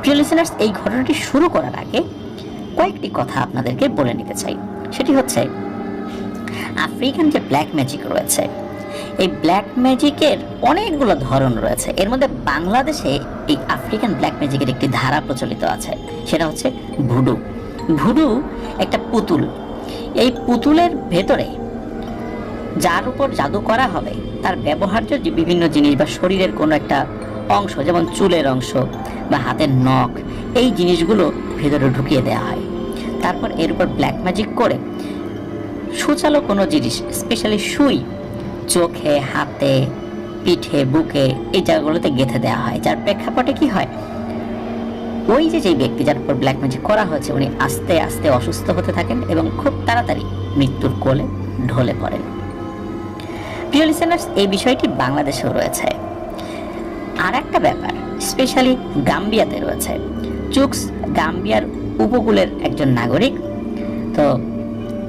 প্রিয় লিসেনার্স, এই ঘটনাটি শুরু করার আগে কয়েকটি কথা আপনাদেরকে বলে নিতে চাই। সেটি হচ্ছে, আফ্রিকান যে ব্ল্যাক ম্যাজিক রয়েছে, এই ব্ল্যাক ম্যাজিকের অনেকগুলো ধরন রয়েছে। এর মধ্যে বাংলাদেশে এই আফ্রিকান ব্ল্যাক ম্যাজিকের একটি ধারা প্রচলিত আছে, সেটা হচ্ছে ভুডু। ভুডু একটা পুতুল। এই পুতুলের ভেতরে যার উপর জাদু করা হবে তার ব্যবহার্য যে বিভিন্ন জিনিস বা শরীরের কোনো একটা অংশ, যেমন চুলের অংশ বা হাতের নখ, এই জিনিসগুলো ভেতরে ঢুকিয়ে দেওয়া হয়। তারপর এর উপর ব্ল্যাক ম্যাজিক করে সুচালো কোনো জিনিস, স্পেশালি সুই, চোখে, হাতে, পিঠে, বুকে, এই জায়গাগুলোতে গেঁথে দেওয়া হয়। যার প্রেক্ষাপটে কি হয়, ওই যে ব্যক্তি যার উপর ব্ল্যাক ম্যাজিক করা হয়েছে উনি আস্তে আস্তে অসুস্থ হতে থাকেন এবং খুব তাড়াতাড়ি মৃত্যুর কোলে ঢলে পড়েন। প্রিয় লিসেনার্স, এই বিষয়টি বাংলাদেশেও রয়েছে। আর একটা ব্যাপার স্পেশালি গাম্বিয়াতে রয়েছে। চুকস গাম্বিয়ার উপকূলের একজন নাগরিক। তো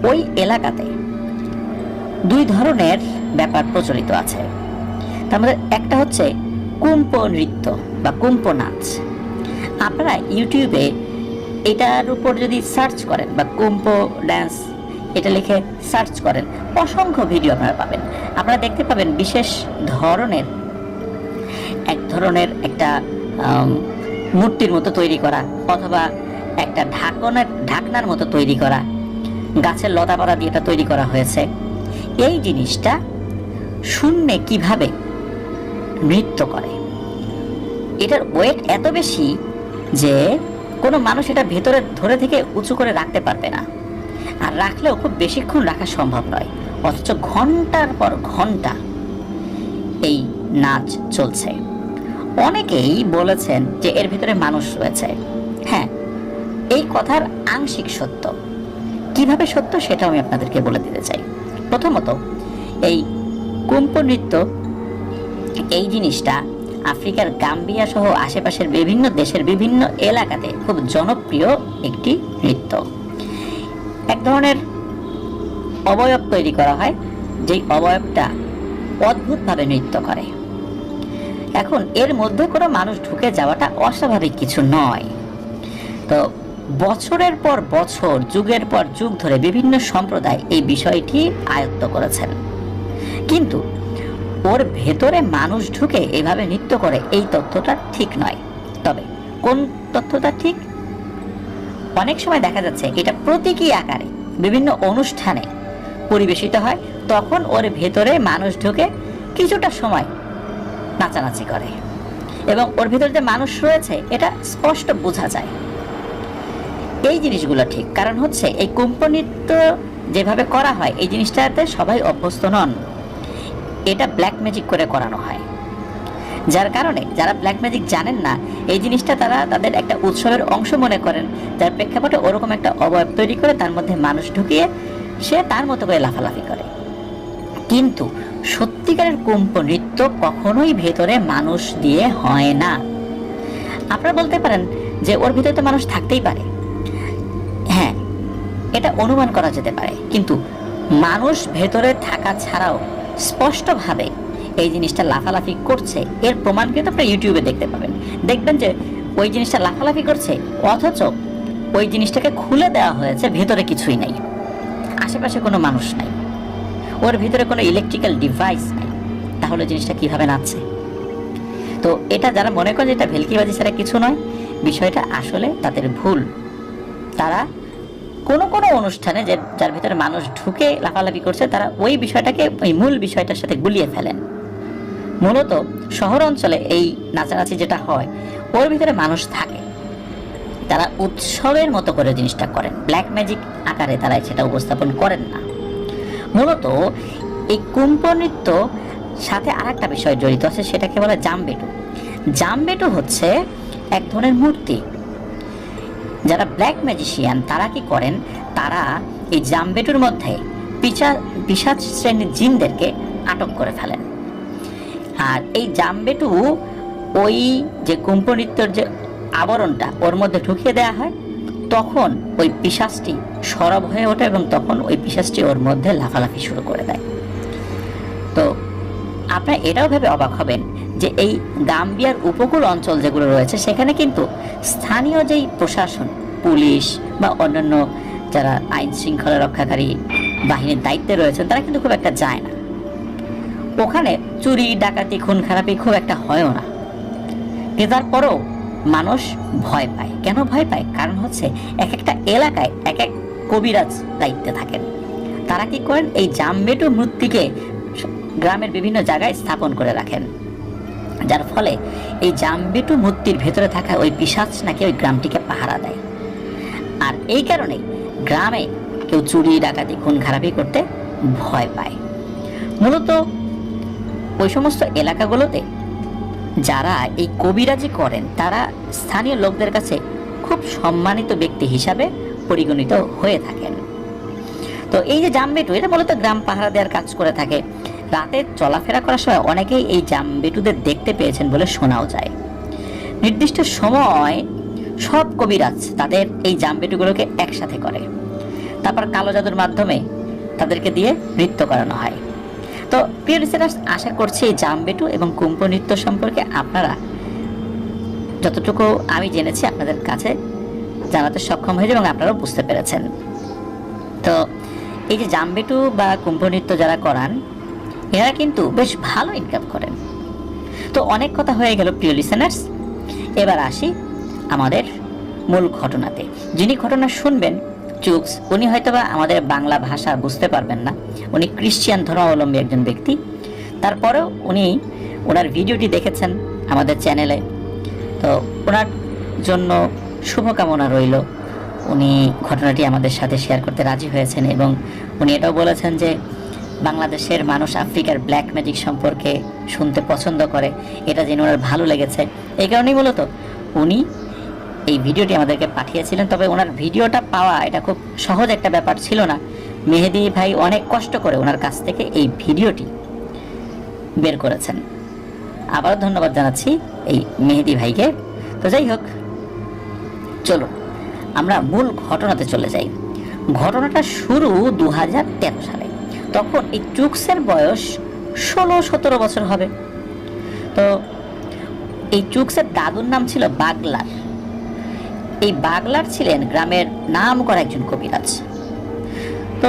ওই এলাকাতে দুই ধরনের ব্যাপার প্রচলিত আছে। তার মধ্যে একটা হচ্ছে কুম্পো নৃত্য বা কুম্পো নাচ। আপনারা ইউটিউবে এটার উপর যদি সার্চ করেন বা কুম্পো ড্যান্স এটা লিখে সার্চ করেন, অসংখ্য ভিডিও আপনারা পাবেন। আপনারা দেখতে পাবেন বিশেষ ধরনের একটা মূর্তির মতো তৈরি করা, অথবা একটা ঢাকনার মতো তৈরি করা, গাছের লতাপাতা দিয়ে এটা তৈরি করা হয়েছে। এই জিনিসটা শূন্যে কিভাবে নৃত্য করে, এটার ওয়েট এত বেশি যে কোনো মানুষ এটা ভেতরে ধরে থেকে উঁচু করে রাখতে পারবে না, আর রাখলেও খুব বেশিক্ষণ রাখা সম্ভব নয়। অথচ ঘন্টার পর ঘন্টা এই নাচ চলছে। অনেকেই বলেছেন যে এর ভিতরে মানুষ রয়েছে। হ্যাঁ, এই কথার আংশিক সত্য। কিভাবে সত্য সেটাও আমি আপনাদেরকে বলে দিতে চাই। প্রথমত, এই কুম্পো নৃত্য এই জিনিসটা আফ্রিকার গাম্বিয়া সহ আশেপাশের বিভিন্ন দেশের বিভিন্ন এলাকাতে খুব জনপ্রিয় একটি নৃত্য। এক ধরনের অবয়ব তৈরি করা হয়, যেই অবয়বটা অদ্ভুতভাবে নৃত্য করে। এখন এর মধ্যে কোনো মানুষ ঢুকে যাওয়াটা অস্বাভাবিক কিছু নয়। তো বছরের পর বছর, যুগের পর যুগ ধরে বিভিন্ন সম্প্রদায় এই বিষয়টি আয়ত্ত করেছেন, কিন্তু ওর ভেতরে মানুষ ঢুকে এভাবে নৃত্য করে এই তথ্যটা ঠিক নয়। তবে কোন তথ্যটা ঠিক? অনেক সময় দেখা যাচ্ছে এটা প্রতীকী আকারে বিভিন্ন অনুষ্ঠানে পরিবেশিত হয়, তখন ওর ভেতরে মানুষ ঢুকে কিছুটা সময় নাচানাচি করে এবং ওর ভিতরে যে মানুষ রয়েছে এটা স্পষ্ট বোঝা যায়। এই জিনিসগুলো ঠিক, কারণ হচ্ছে এই কুম্পো নৃত্য যেভাবে করা হয় এই জিনিসটাতে সবাই অভ্যস্ত নন। এটা ব্ল্যাক ম্যাজিক করে করানো হয়, যার কারণে যারা ব্ল্যাক ম্যাজিক জানেন না এই জিনিসটা তারা তাদের একটা উৎসবের অংশ মনে করেন, যার প্রেক্ষাপটে ওরকম একটা অবয়ব তৈরি করে তার মধ্যে মানুষ ঢুকিয়ে সে তার মতো করে লাফালাফি করে। কিন্তু সত্যিকারের কুম্পো নৃত্য কখনোই ভেতরে মানুষ দিয়ে হয় না। আপনারা বলতে পারেন যে ওর ভিতরে তো মানুষ থাকতেই পারে। হ্যাঁ, এটা অনুমান করা যেতে পারে, কিন্তু মানুষ ভেতরে থাকা ছাড়াও স্পষ্টভাবে এই জিনিসটা লাফালাফি করছে এর প্রমাণ কিন্তু আপনারা ইউটিউবে দেখতে পাবেন। দেখবেন যে ওই জিনিসটা লাফালাফি করছে, অথচ ওই জিনিসটাকে খুলে দেওয়া হয়েছে, ভেতরে কিছুই নাই, আশেপাশে কোনো মানুষ নাই, ওর ভিতরে কোনো ইলেকট্রিক্যাল ডিভাইস নেই। তাহলে জিনিসটা কিভাবে নাচছে? তো এটা যারা মনে করেন এটা ভেলকিবাজি ছাড়া কিছু নয়, বিষয়টা আসলে তাদের ভুল। তারা কোনো কোনো অনুষ্ঠানে যার ভিতরে মানুষ ঢুকে লাফালাফি করছে তারা ওই বিষয়টাকে ওই মূল বিষয়টার সাথে গুলিয়ে ফেলেন। মূলত শহর অঞ্চলে এই নাচানাচি যেটা হয় ওর ভিতরে মানুষ থাকে, তারা উৎসবের মতো করে জিনিসটা করেন, ব্ল্যাক ম্যাজিক আকারে তারা সেটা উপস্থাপন করেন না। মূলত এই কুম্পো নৃত্য সাথে আর একটা বিষয় জড়িত আছে, সেটাকে বলে জামবেটু। জামবেটু হচ্ছে এক ধরনের মূর্তি। যারা ব্ল্যাক ম্যাজিশিয়ান তারা কি করেন, তারা এই জামবেটুর মধ্যে পিশাচ শ্রেণীর জিনদেরকে আটক করে ফেলেন। আর এই জামবেটু ওই যে কুম্পো নৃত্যের যে আবরণটা ওর মধ্যে ঢুকিয়ে দেওয়া হয়, তখন ওই পিশাচটি সরব হয়ে ওঠে এবং তখন ওই পিশাচটি ওর মধ্যে লাফালাফি শুরু করে দেয়। তো আপনারা এটাও ভেবে অবাক হবেন যে এই গাম্বিয়ার উপকূল অঞ্চল যেগুলো রয়েছে সেখানে কিন্তু স্থানীয় যেই প্রশাসন, পুলিশ বা অন্যান্য যারা আইন শৃঙ্খলা রক্ষাকারী বাহিনীর দায়িত্বে রয়েছেন তারা কিন্তু খুব একটা যায় না। ওখানে চুরি, ডাকাতি, খুন খারাপি খুব একটা হয়ও না। কিন্তু তারপরেও মানুষ ভয় পায়। কেন ভয় পায়? কারণ হচ্ছে এক একটা এলাকায় এক এক কবিরাজ দায়িত্বে থাকেন। তারা কি করেন? এই জামবেটু মূর্তিকে গ্রামের বিভিন্ন জায়গায় স্থাপন করে রাখেন, যার ফলে এই জামবেটু মূর্তির ভেতরে থাকা ওই পিশাচ নাকি ওই গ্রামটিকে পাহারা দেয়। আর এই কারণে গ্রামে কেউ চুরি, ডাকাতি, খুন খারাপি করতে ভয় পায়। মূলত ওই সমস্ত এলাকাগুলোতে যারা এই কবিরাজি করেন তারা স্থানীয় লোকদের কাছে খুব সম্মানিত ব্যক্তি হিসাবে পরিগণিত হয়ে থাকেন। তো এই যে জামবেটু, এটা মূলত গ্রাম পাহারা দেওয়ার কাজ করে থাকে। রাতে চলাফেরা করার সময় অনেকেই এই জামবেটুদের দেখতে পেয়েছেন বলে শোনাও যায়। নির্দিষ্ট সময় সব কবিরাজ তাদের এই জামবেটুগুলোকে একসাথে করে, তারপর কালো জাদুর মাধ্যমে তাদেরকে দিয়ে নৃত্য করানো হয়। তো প্রিয় লিসেনার্স, আশা করছি এই জামবেটু এবং কুম্ভ নৃত্য সম্পর্কে আপনারা যতটুকু আমি জেনেছি আপনাদের কাছে জানাতে সক্ষম হয়েছে এবং আপনারাও বুঝতে পেরেছেন। তো এই যে জামবেটু বা কুম্ভ নৃত্য যারা করান এরা কিন্তু বেশ ভালো ইনকাম করেন। তো অনেক কথা হয়ে গেল প্রিয় লিসেনার্স, এবার আসি আমাদের মূল ঘটনাতে। যিনি ঘটনা শুনবেন চুকস, উনি হয়তোবা আমাদের বাংলা ভাষা বুঝতে পারবেন না। উনি খ্রিস্টান ধর্মাবলম্বী একজন ব্যক্তি। তারপরেও উনি ওনার ভিডিওটি দেখেছেন আমাদের চ্যানেলে। তো ওনার জন্য শুভকামনা রইল। উনি ঘটনাটি আমাদের সাথে শেয়ার করতে রাজি হয়েছেন এবং উনি এটাও বলেছেন যে বাংলাদেশের মানুষ আফ্রিকার ব্ল্যাক ম্যাজিক সম্পর্কে শুনতে পছন্দ করে, এটা জেনে ওনার ভালো লেগেছে। এই কারণেই মূলত উনি এই ভিডিওটি আমাদেরকে পাঠিয়েছিলেন। তবে ওনার ভিডিওটা পাওয়া এটা খুব সহজ একটা ব্যাপার ছিল না। মেহেদি ভাই অনেক কষ্ট করে ওনার কাছ থেকে এই ভিডিওটি বের করেছেন। আবারও ধন্যবাদ জানাচ্ছি এই মেহেদি ভাইকে। তো যাই হোক, চলো আমরা মূল ঘটনাতে চলে যাই। ঘটনাটা শুরু 2013 সালে। তখন এই চুকসের বয়স 16-17 বছর হবে। তো এই চুকসের দাদুর নাম ছিল বাগলার। এই বাগলার ছিলেন গ্রামের নাম করা একজন কবিরাজ। তো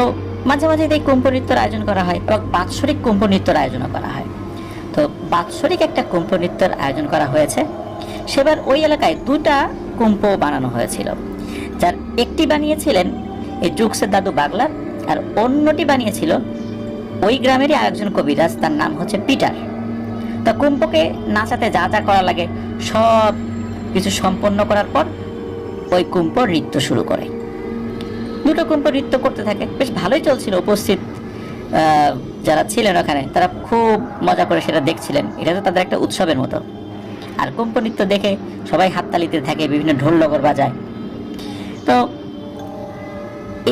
মাঝে মাঝে এই কুম্ভ নৃত্যের আয়োজন করা হয় এবং বাৎসরিক কুম্ভ নৃত্যের আয়োজন করা হয়। তো বাৎসরিক একটা কুম্ভ নৃত্যের আয়োজন করা হয়েছে। সেবার ওই এলাকায় দুটা কুম্ভ বানানো হয়েছিল, যার একটি বানিয়েছিলেন এই চুকসের দাদু বাগলার, আর অন্যটি বানিয়েছিল ওই গ্রামেরই আরেকজন কবিরাজ, তার নাম হচ্ছে পিটার। তা কুম্ভকে নাচাতে যা যা করা লাগে সব কিছু সম্পন্ন করার পর ওই কুম্ভ নৃত্য শুরু করে। দুটো কুম্ভ নৃত্য করতে থাকে, বেশ ভালোই চলছিল। উপস্থিত যারা ছিলেন ওখানে তারা খুব মজা করে সেটা দেখছিলেন। এটা তো তাদের একটা উৎসবের মতো। আর কুম্ভ নৃত্য দেখে সবাই হাততালিতে থাকে, বিভিন্ন ঢোল নগর বাজায়। তো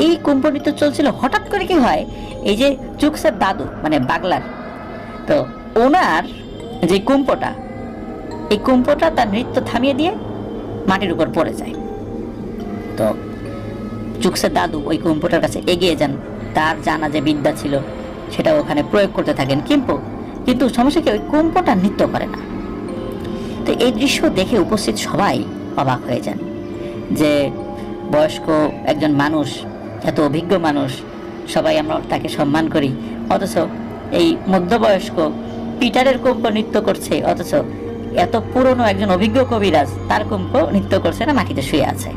এই কুম্ভ নৃত্য চলছিল, হঠাৎ করে কি হয়, এই যে চুকসের দাদু মানে বাগলার, তো ওনার যে কুম্ভটা, এই কুম্ভটা তার নৃত্য থামিয়ে দিয়ে মাটির উপর পড়ে যায়। তো চুকসের দাদু ওই কুম্ভটার কাছে এগিয়ে যান, তার জানা যে বিদ্যা ছিল সেটা ওখানে প্রয়োগ করতে থাকেন। কিন্তু সমস্যা কি, ওই কুম্ভটা নৃত্য করে না। তো এই দৃশ্য দেখে উপস্থিত সবাই অবাক হয়ে যান যে বয়স্ক একজন মানুষ, এত অভিজ্ঞ মানুষ, সবাই আমরা তাকে সম্মান করি, অথচ এই মধ্যবয়স্ক পিটারের কুম্ভ নৃত্য করছে, অথচ এত পুরনো একজন অভিজ্ঞ কবিরাজ তার কুম্ভ নৃত্য করছে না, মাটিতে শুয়ে আছে।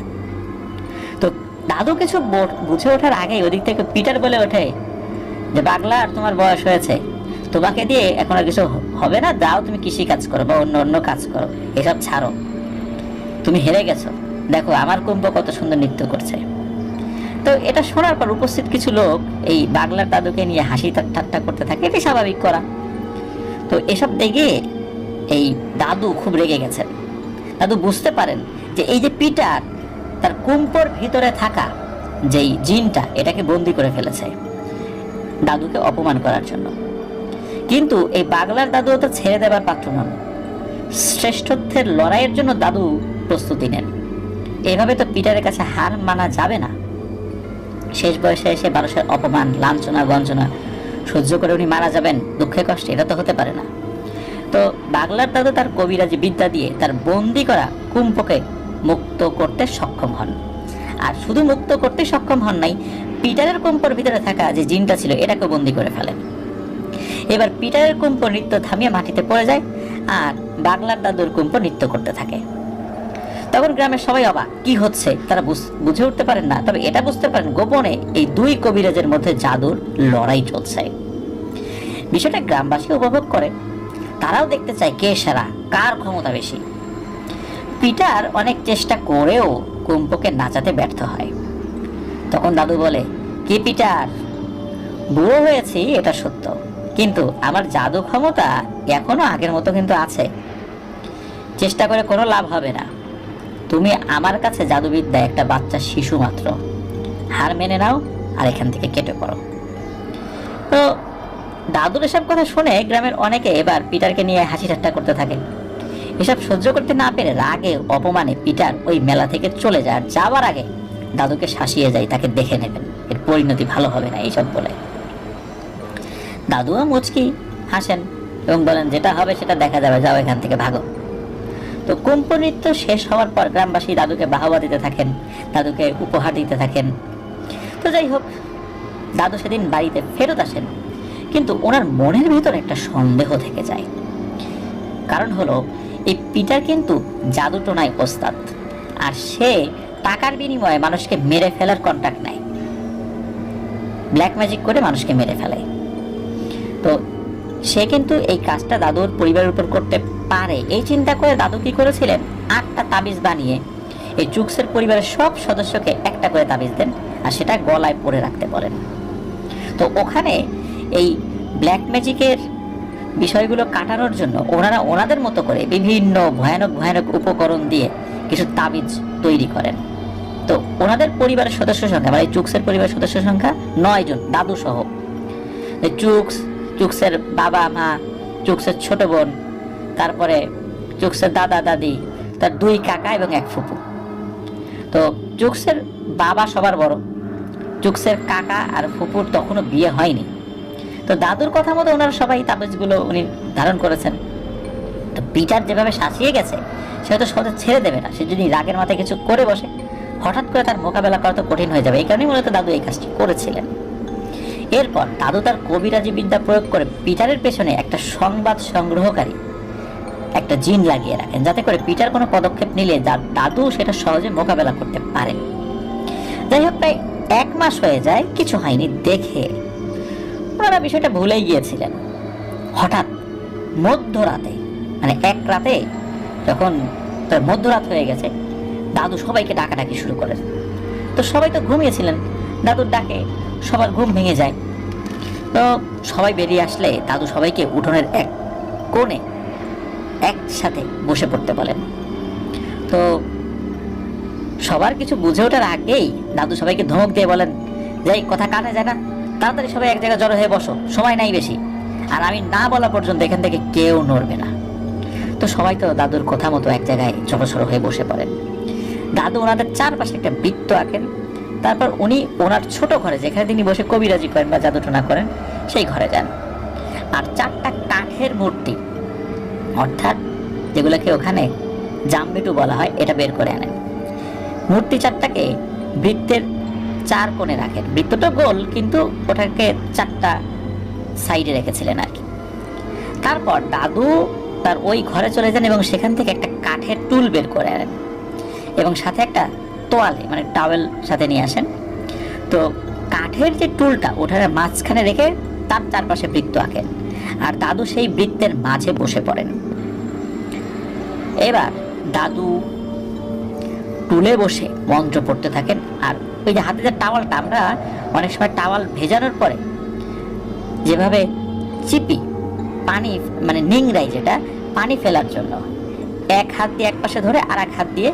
তো দাদু কিছু বুঝে ওঠার আগেই ওদিক থেকে পিটার বলে ওঠে যে বাগলার, তোমার বয়স হয়েছে, তোমাকে দিয়ে এখন আর কিছু হবে না, যাও তুমি কৃষি কাজ করো বা অন্য কাজ করো, এসব ছাড়ো, তুমি হেরে গেছো, দেখো আমার কুম্ভ কত সুন্দর নৃত্য করছে। তো এটা শোনার পর উপস্থিত কিছু লোক এই বাগলার দাদুকে নিয়ে হাসি ঠাট্টা করতে থাকে, এটি স্বাভাবিক করা। তো এসব দেখে এই দাদু খুব রেগে গেছেন। দাদু বুঝতে পারেন যে এই যে পিটার তার কুম্ভর ভিতরে থাকা যেই জিনটা এটাকে বন্দি করে ফেলেছে দাদুকে অপমান করার জন্য। কিন্তু এই বাগলার দাদু তো ছেড়ে দেবার পাত্র নন, শ্রেষ্ঠত্বের লড়াইয়ের জন্য দাদু প্রস্তুতি নেন। এভাবে তো পিটারের কাছে হার মানা যাবে না। শেষ বয়সে এসে মানুষের অপমান, লাঞ্ছনা, গঞ্জনা সহ্য করে উনি মারা যাবেন দুঃখে কষ্টে, এটা তো হতে পারে না। তো বাগলার দাদু তার কবিরাজি বিদ্যা দিয়ে তার বন্দি করা কুম্পকে মুক্ত করতে সক্ষম হন। আর শুধু মুক্ত করতে সক্ষম হন নাই, পিটারের কুম্পর ভিতরে থাকা যে জিনটা ছিল এটাকে বন্দি করে ফেলেন। এবার পিটারের কুম্প নৃত্য থামিয়ে মাটিতে পড়ে যায়, আর বাগলার দাদুর কুম্প নৃত্য করতে থাকে। তখন গ্রামের সবাই অবাক, কি হচ্ছে তারা বুঝে উঠতে পারেন না। তবে এটা বুঝতে পারেন গোপনে এই দুই কবিরাজের মধ্যে জাদুর লড়াই চলছে। বিষয়টা গ্রামবাসী উপভোগ করে, তারাও দেখতে চায় কে সেরা, কার ক্ষমতা বেশি। পিটার অনেক চেষ্টা করেও কুম্পকে নাচাতে ব্যর্থ হয়। তখন দাদু বলে, কি পিটার, বুড়ো হয়েছি এটা সত্য, কিন্তু আমার জাদু ক্ষমতা এখনো আগের মতো কিন্তু আছে। চেষ্টা করে কোনো লাভ হবে না। তুমি আমার কাছে জাদুবিদ্যা একটা বাচ্চা শিশু মাত্র। হার মেনে নাও আর এখান থেকে কেটে পড়ো। তো দাদুর এসব কথা শুনে গ্রামের অনেকে এবার পিটারকে নিয়ে হাসি ঠাট্টা করতে থাকে। এসব সহ্য করতে না পেরে রাগে অপমানে পিটার ওই মেলা থেকে চলে যায়। আর যাওয়ার আগে দাদুকে শাসিয়ে যায়, তাকে দেখে নেবেন, এর পরিণতি ভালো হবে না, এইসব বলে। দাদুও মুচকি হাসেন এবং বলেন, যেটা হবে সেটা দেখা যাবে, যাও এখান থেকে, ভাগো। তো কুম্প নৃত্য শেষ হওয়ার পর গ্রামবাসী দাদুকে বাহবা দিতে থাকেন, দাদুকে উপহার দিতে থাকেন। তো যাই হোক, দাদু সেদিন বাড়িতে ফেরত আসেন, কিন্তু ওনার মনের ভিতর একটা সন্দেহ থেকে যায়। কারণ হলো, এই পিটার কিন্তু জাদু টোনায় ওস্তাদ, আর সে টাকার বিনিময়ে মানুষকে মেরে ফেলার কন্ট্রাক্ট নেয়, ব্ল্যাক ম্যাজিক করে মানুষকে মেরে ফেলে। তো সে কিন্তু এই কাজটা দাদুর পরিবারের উপর করতে পারে, এই চিন্তা করে দাদু কি করেছিলেন, 8টা তাবিজ বানিয়ে এই চুক্সের পরিবারের সব সদস্যকে একটা করে তাবিজ দেন, আর সেটা গলায় পরে রাখতে বলেন। তো ওখানে এই ব্ল্যাক ম্যাজিকের বিষয়গুলো কাটানোর জন্য ওনারা ওনাদের মতো করে বিভিন্ন ভয়ানক ভয়ানক উপকরণ দিয়ে কিছু তাবিজ তৈরি করেন। তো ওনাদের পরিবারের সদস্য সংখ্যা, মানে চুক্সের পরিবারের সদস্য সংখ্যা 9 জন, দাদু সহ। চুক্সের বাবা মা, চুক্সের ছোট বোন, তারপরে চুক্সের দাদা দাদি, তার 2 কাকা এবং 1 ফুপু। তো চুক্সের বাবা সবার বড়, চুক্সের কাকা আর ফুপুর তখনও বিয়ে হয়নি। তো দাদুর কথা মতো ওনারা সবাই তাবিজগুলো উনি ধারণ করেছেন। তো পিটার যেভাবে শাসিয়ে গেছে, সে হয়তো সহজে ছেড়ে দেবে না। সে যদি রাগের মাথায় কিছু করে বসে, হঠাৎ করে তার মোকাবেলা করা তো কঠিন হয়ে যাবে। এই কারণেই মূলত দাদু এই কাজটি করেছিলেন। এরপর দাদু তার কবিরাজি বিদ্যা প্রয়োগ করে পিটারের পেছনে একটা সংবাদ সংগ্রহকারী একটা জিন লাগিয়ে রাখেন, যাতে করে পিটার কোনো পদক্ষেপ নিলে দাদু সেটা সহজে মোকাবেলা করতে পারেন। যাই হোক, প্রায় 1 মাস হয়ে যায়, কিছু হয়নি দেখে ওনারা বিষয়টা ভুলেই গিয়েছিলেন। হঠাৎ মধ্যরাতে, মানে এক রাতে, যখন তার মধ্যরাত হয়ে গেছে, দাদু সবাইকে ডাকাডাকি শুরু করেন। তো সবাই তো ঘুমিয়েছিলেন, দাদুর ডাকে সবার ঘুম ভেঙে যায়। তো সবাই বেরিয়ে আসলে দাদু সবাইকে উঠোনের এক কোণে একসাথে বসে পড়তে বলেন। তো সবার কিছু বুঝে ওঠার আগেই দাদু সবাইকে ধমক দিয়ে বলেন, যাই কথা কানে যায় না, তাড়াতাড়ি সবাই এক জায়গায় জড়ো হয়ে বসো, সময় নাই বেশি, আর আমি না বলা পর্যন্ত এখান থেকে কেউ নড়বে না। তো সবাই তো দাদুর কথা মতো এক জায়গায় জড়সড়ো হয়ে বসে পড়েন। দাদু ওনাদের চারপাশে একটা বৃত্ত আঁকেন, তারপর উনি ওনার ছোট ঘরে, যেখানে তিনি বসে কবিরাজি করেন বা জাদুটোনা করেন, সেই ঘরে যান। আর 4টা কাঠের মূর্তি, অর্থাৎ যেগুলোকে ওখানে জামবিটু বলা হয়, এটা বের করে আনেন। মূর্তি 4টাকে বৃত্তের 4 কোণে রাখেন। বৃত্তটা গোল, কিন্তু ওটাকে 4টা সাইডে রেখেছিলেন আর কি। তারপর দাদু তার ওই ঘরে চলে যান এবং সেখান থেকে একটা কাঠের টুল বের করে আনেন এবং সাথে একটা তোয়ালে, মানে টাওয়েল সাথে নিয়ে আসেন। তো কাঠের যে টুলটা ওটার মাঝখানে রেখে তার চারপাশে বৃত্ত আঁকেন, আর দাদু সেই বৃত্তের মাঝে বসে পড়েন। এবার দাদু টুলে বসে মন্ত্র পড়তে থাকেন। আর ওই যে হাতে যে টাওয়ালটা, আমরা অনেক সময় টাওয়াল ভেজানোর পরে যেভাবে চিপি পানি, মানে নিংড়াই, যেটা পানি ফেলার জন্য, এক হাত দিয়ে এক পাশে ধরে আর এক হাত দিয়ে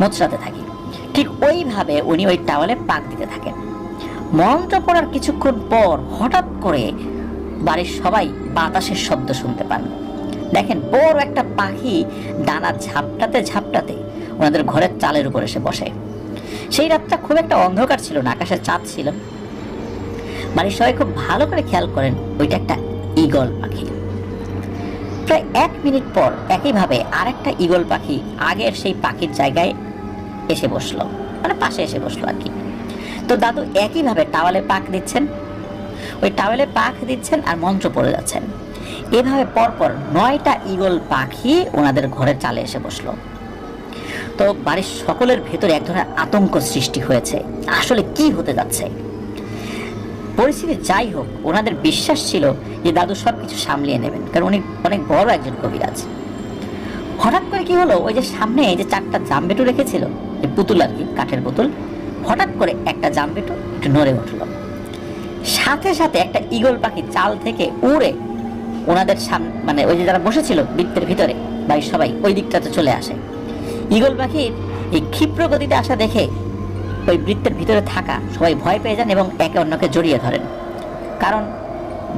মোচড়াতে থাকি, ঠিক ওইভাবে উনি ওই টাওয়ালে পাক দিতে থাকেন। মন্ত্র পড়ার কিছুক্ষণ পর হঠাৎ করে বাড়ির সবাই বাতাসের শব্দ শুনতে পান। দেখেন বড় একটা পাখি ডানা ঝাপটাতে ঝাপটাতে ওনাদের ঘরের চালের উপর এসে বসে। সেই রাতটা খুব একটা অন্ধকার ছিল না, আকাশে চাঁদ ছিল। বাড়ির সবাই খুব ভালো করে খেয়াল করেন, ওইটা একটা ঈগল পাখি। প্রায় 1 মিনিট পর একইভাবে আরেকটা ঈগল পাখি আগের সেই পাখির জায়গায় এসে বসলো, মানে পাশে এসে বসলো আর কি। তো দাদু একইভাবে টাওয়ালে পাক দিচ্ছেন, ওই টাওয়ালে পাক দিচ্ছেন আর মন্ত্র পড়ে যাচ্ছেন। এভাবে পরপর 9টা ঈগল পাখি ওনাদের ঘরের চালে এসে বসলো। তো বাড়ির সকলের ভেতরে এক ধরনের আতঙ্ক সৃষ্টি হয়েছে, আসলে কি হতে যাচ্ছে। পরিস্থিতি যাই হোক, ওনাদের বিশ্বাস ছিল যে দাদু সবকিছু সামলিয়ে নেবেন, কারণ উনি অনেক বড় একজন কবিরাজ। হঠাৎ করে কি হলো, ওই যে সামনে যে 4টা জামবেটু রেখেছিল, যে পুতুল আর কি, কাঠের পুতুল, হঠাৎ করে একটা জামবেটু একটু নড়ে উঠলো। সাথে সাথে একটা ঈগল পাখি চাল থেকে উড়ে ওনাদের সামনে, মানে ওই যে যারা বসেছিল বৃত্তের ভিতরে, বাড়ির সবাই ওই দিকটাতে চলে আসে। ঈগল পাখির এই ক্ষিপ্র গতিতে আসা দেখে ওই বৃত্তের ভিতরে থাকা সবাই ভয় পেয়ে যান এবং একে অন্যকে জড়িয়ে ধরেন। কারণ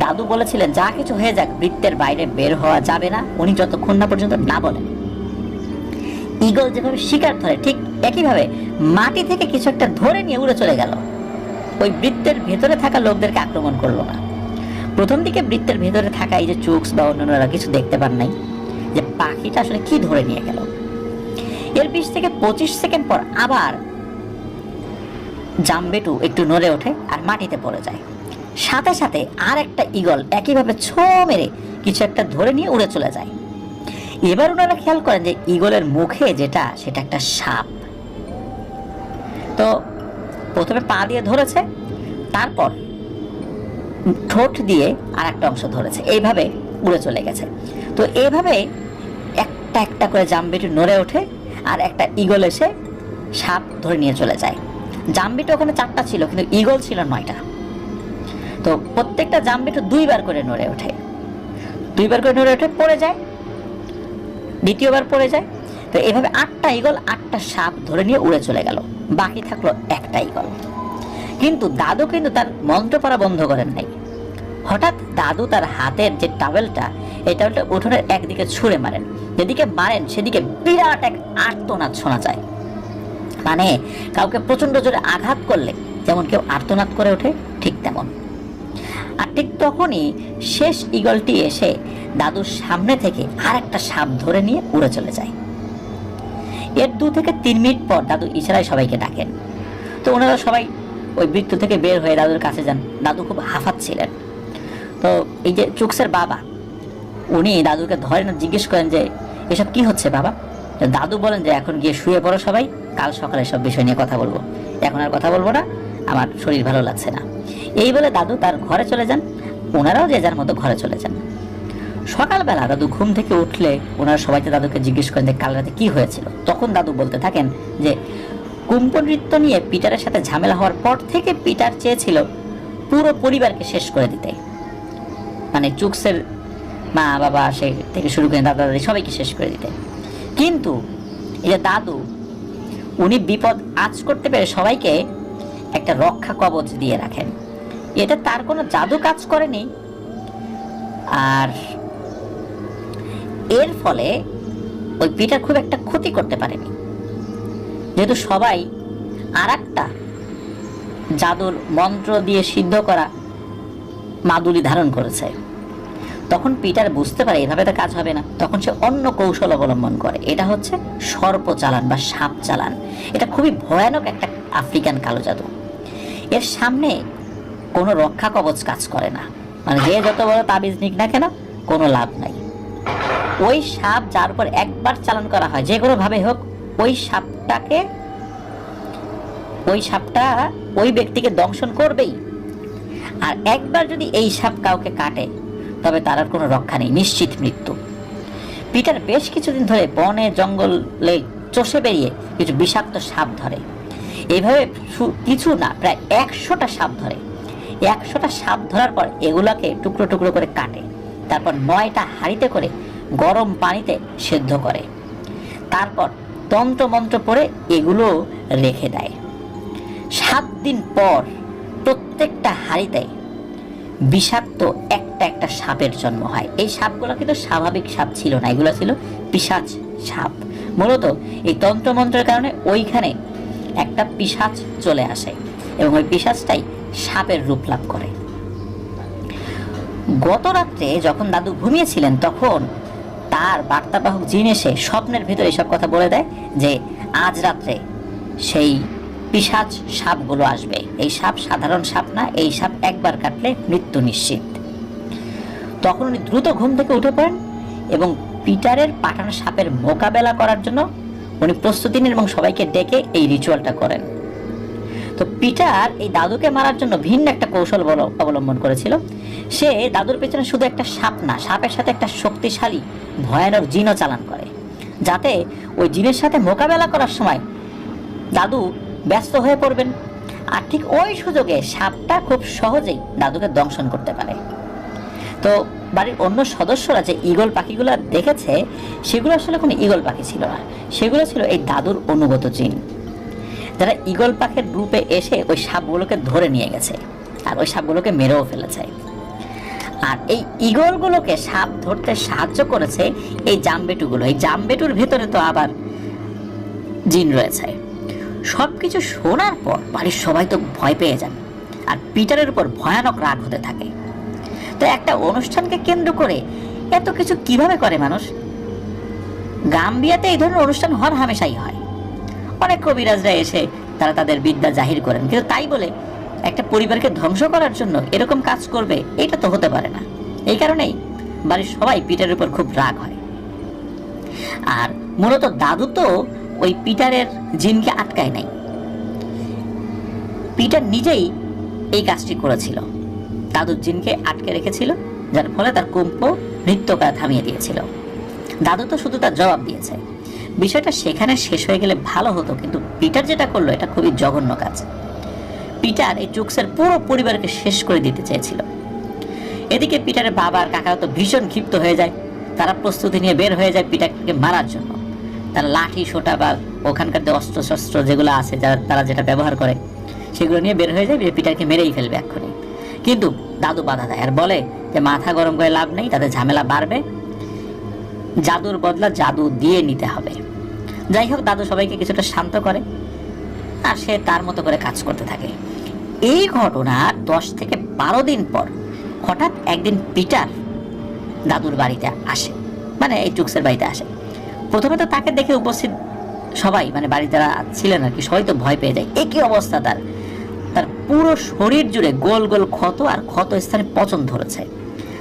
দাদু বলেছিলেন যা কিছু হয়ে যাক বৃত্তের বাইরে বের হওয়া যাবে না, উনি যতক্ষণ না পর্যন্ত না বলেন। ঈগল যেভাবে শিকার ধরে ঠিক একইভাবে মাটি থেকে কিছু একটা ধরে নিয়ে উড়ে চলে গেল। ওই বৃত্তের ভেতরে থাকা লোকদেরকে আক্রমণ করলো না। প্রথম দিকে বৃত্তের ভেতরে থাকা এই যে চুক্স বা অন্যান্যরা কিছু দেখতে পান নাই যে পাখিটা আসলে কি ধরে নিয়ে গেল। এর 20 থেকে 25 সেকেন্ড পর আবার জামবেটু একটু নড়ে ওঠে আর মাটিতে পড়ে যায়। সাথে সাথে আর একটা ঈগল একইভাবে ছো মেরে কিছু একটা ধরে নিয়ে উড়ে চলে যায়। এবার ওনারা খেয়াল করেন যে ঈগলের মুখে যেটা, সেটা একটা সাপ। তো প্রথমে পা দিয়ে ধরেছে, তারপর ঠোঁট দিয়ে আর একটা অংশ ধরেছে, এইভাবে উড়ে চলে গেছে। তো এইভাবে একটা একটা করে জামবেটু নড়ে ওঠে আর একটা ঈগল এসে সাপ ধরে নিয়ে চলে যায়। জামবেটু ওখানে 4টা ছিল, কিন্তু ঈগল ছিল 9টা। তো প্রত্যেকটা জামবেটু 2 বার করে নড়ে ওঠে, 2 বার করে নড়ে ওঠে, পড়ে যায়, দ্বিতীয়বার পড়ে যায়। তো এভাবে 8টা ঈগল 8টা সাপ ধরে নিয়ে উড়ে চলে গেল। বাকি থাকলো একটা ঈগল। কিন্তু দাদু কিন্তু তার মন্ত্র পড়া বন্ধ করেন নাই। হঠাৎ দাদু তার হাতের যে টাওয়েলটা, এই টাওয়েলটা উঠোনের একদিকে ছুঁড়ে মারেন। যেদিকে মারেন সেদিকে বিরাট এক আর্তনাদ শোনা যায়, মানে কাউকে প্রচন্ড জোরে আঘাত করলে যেমন কেউ আর্তনাদ করে ওঠে, ঠিক তেমন। আর ঠিক তখনই শেষ ঈগলটি এসে দাদুর সামনে থেকে আর একটা সাপ ধরে নিয়ে উড়ে চলে যায়। এর 2 থেকে 3 মিনিট পর দাদু ইশারায় সবাইকে ডাকেন। তো ওনারা সবাই ওই বৃত্ত থেকে বের হয়ে দাদুর কাছে যান। দাদু খুব হাঁফাচ্ছিলেন। তো এই যে চুক্সের বাবা, উনি দাদুকে ধরেন আর জিজ্ঞেস করেন যে এসব কি হচ্ছে বাবা। দাদু বলেন যে এখন গিয়ে শুয়ে পড়ো সবাই, কাল সকালে সব বিষয় নিয়ে কথা বলবো, এখন আর কথা বলবো না, আমার শরীর ভালো লাগছে না। এই বলে দাদু তার ঘরে চলে যান। ওনারাও যে যার মতো ঘরে চলে যান। সকালবেলা দাদু ঘুম থেকে উঠলে ওনারা সবাইকে দাদুকে জিজ্ঞেস করেন যে কাল রাতে কি হয়েছিল। তখন দাদু বলতে থাকেন যে কুম্ভ নৃত্য নিয়ে পিটারের সাথে ঝামেলা হওয়ার পর থেকে পিটার চেয়েছিল পুরো পরিবারকে শেষ করে দিতে, মানে চুক্সের মা বাবা সে থেকে শুরু করে দাদা দাদি সবাইকে শেষ করে দিতে। কিন্তু এই যে দাদু, উনি বিপদ আঁচ করতে পেরে সবাইকে একটা রক্ষা কবচ দিয়ে রাখেন। এটা তার কোনো জাদু কাজ করেনি। আর এর ফলে ওই পিটার খুব একটা ক্ষতি করতে পারেনি, যেহেতু সবাই আর একটা জাদুর মন্ত্র দিয়ে সিদ্ধ করা মাদুলি ধারণ করেছে। তখন পিটার বুঝতে পারে এভাবে তো কাজ হবে না। তখন সে অন্য কৌশল অবলম্বন করে, এটা হচ্ছে সর্প চালান বা সাপ চালান। এটা খুবই ভয়ানক একটা আফ্রিকান কালো জাদু। এর সামনে কোনো রক্ষা কবচ কাজ করে না, মানে যে যত বড় তাবিজ নিক না কেন কোনো লাভ নাই। ওই সাপ যার উপর একবার চালান করা হয়, যে কোনো ভাবে হোক, ওই সাপটা ওই ব্যক্তিকে দংশন করবেই। আর একবার যদি এই সাপ কাউকে কাটে তবে তার আর কোনো রক্ষা নেই, নিশ্চিত মৃত্যু। পিটার বেশ কিছুদিন ধরে বনে জঙ্গলে চষে বেরিয়ে কিছু বিষাক্ত সাপ ধরে। এইভাবে কিছু না, প্রায় 100টা সাপ ধরে। 100টা সাপ ধরার পর এগুলোকে টুকরো টুকরো করে কাটে, তারপর 9টা হাঁড়িতে করে গরম পানিতে সেদ্ধ করে, তারপর তন্ত্র মন্ত্র পড়ে এগুলো রেখে দেয়। 7 দিন পর প্রত্যেকটা হাঁড়িতে বিষাক্ত একটা একটা সাপের জন্ম হয়। এই সাপগুলো কিন্তু স্বাভাবিক সাপ ছিল না, এগুলো ছিল পিশাচ সাপ। মূলত এই তন্ত্রমন্ত্রের কারণে ওইখানে একটা পিশাচ চলে আসে এবং ওই পিশাচটাই সাপের রূপ লাভ করে। গত রাত্রে যখন দাদু ঘুমিয়েছিলেন তখন তার বার্তাবাহক জিন এসে স্বপ্নের ভিতরে এসব কথা বলে দেয় যে আজ রাত্রে সেই পিশাচ সাপগুলো আসবে। এই সাপ সাধারণ সাপ না, এই সাপ একবার কাটলে মৃত্যু নিশ্চিত। তখন উনি দ্রুত ঘুম থেকে উঠে পড়েন এবং পিটারের পাঠানো সাপের মোকাবেলা করার জন্য উনি প্রস্তুতি নেন এবং সবাইকে ডেকে এই রিচুয়ালটা করেন। তো পিটার এই দাদুকে মারার জন্য ভিন্ন একটা কৌশল অবলম্বন করেছিল। সে দাদুর পেছনে শুধু একটা সাপ না, সাপের সাথে একটা শক্তিশালী ভয়ানক জিনও চালান করে, যাতে ওই জিনের সাথে মোকাবেলা করার সময় দাদু ব্যস্ত হয়ে পড়বেন। আর ঠিক ওই সুযোগে সাপটা খুব সহজেই দাদুকে দংশন করতে পারে। তো বাড়ির অন্য সদস্যরা যে ঈগল পাখিগুলো দেখেছে, সেগুলো আসলে কোনো ঈগল পাখি ছিল না, সেগুলো ছিল এই দাদুর অনুগত জিন, যারা ঈগল পাখির রূপে এসে ওই সাপগুলোকে ধরে নিয়ে গেছে আর ওই সাপগুলোকে মেরেও ফেলেছে। আর এই ঈগলগুলোকে সাপ ধরতে সাহায্য করেছে এই জামবেটুগুলো। এই জামবেটুর ভেতরে তো আবার জিন রয়েছে। সবকিছু শোনার পর বাড়ির সবাই তো ভয় পেয়ে যান আর পিটারের উপর ভয়ানক রাগ হতে থাকে। তো একটা অনুষ্ঠানকে কেন্দ্র করে এত কিছু কিভাবে করে মানুষ? গাম্বিয়াতে এই ধরনের অনুষ্ঠান হর হামেশাই হয়। অনেক কবিরাজরা এসে তারা তাদের বিদ্যা জাহির করেন, কিন্তু তাই বলে একটা পরিবারকে ধ্বংস করার জন্য এরকম কাজ করবে, এটা তো হতে পারে না। এই কারণেই বাড়ির সবাই পিটারের উপর খুব রাগ হয়। আর মূলত দাদু তো ওই পিটারের জিনকে আটকায় নাই, পিটার নিজেই এই কাজটি করেছিল, দাদুর জিনকে আটকে রেখেছিল, যার ফলে তার কম্প নৃত্য করা থামিয়ে দিয়েছিল। দাদু তো শুধু তার জবাব দিয়েছে। বিষয়টা সেখানে শেষ হয়ে গেলে ভালো হতো, কিন্তু পিটার যেটা করলো এটা খুবই জঘন্য কাজ। পিটার এই চুক্সের পুরো পরিবারকে শেষ করে দিতে চেয়েছিল। এদিকে পিটারের বাবা আর কাকারা তো ভীষণ ক্ষিপ্ত হয়ে যায়। তারা প্রস্তুতি নিয়ে বের হয়ে যায় পিটারকে মারার জন্য। তারা লাঠি সোটা বা ওখানকার যে অস্ত্র শস্ত্র যেগুলো আছে, তারা যেটা ব্যবহার করে, সেগুলো নিয়ে বের হয়ে যায়, পিটারকে মেরেই ফেলবে এক্ষুনি। কিন্তু দাদু বাধা দেয় আর বলে যে মাথা গরম করে লাভ নেই, তাদের ঝামেলা বাড়বে, জাদুর বদলা জাদু দিয়ে নিতে হবে। যাই হোক, দাদু সবাইকে কিছুটা শান্ত করে আর সে তার মতো করে কাজ করতে থাকে। এই ঘটনা 10 থেকে 12 দিন পর হঠাৎ একদিন পিটার দাদুর বাড়িতে আসে, মানে এই চুক্সের বাড়িতে আসে। প্রথমে তো তাকে দেখে উপস্থিত সবাই, মানে বাড়ি যারা ছিলেন আর কি, সবাই তো ভয় পেয়ে যায়। একই অবস্থা তার, তার পুরো শরীর জুড়ে গোল গোল ক্ষত আর ক্ষত স্থানে পচন ধরেছে।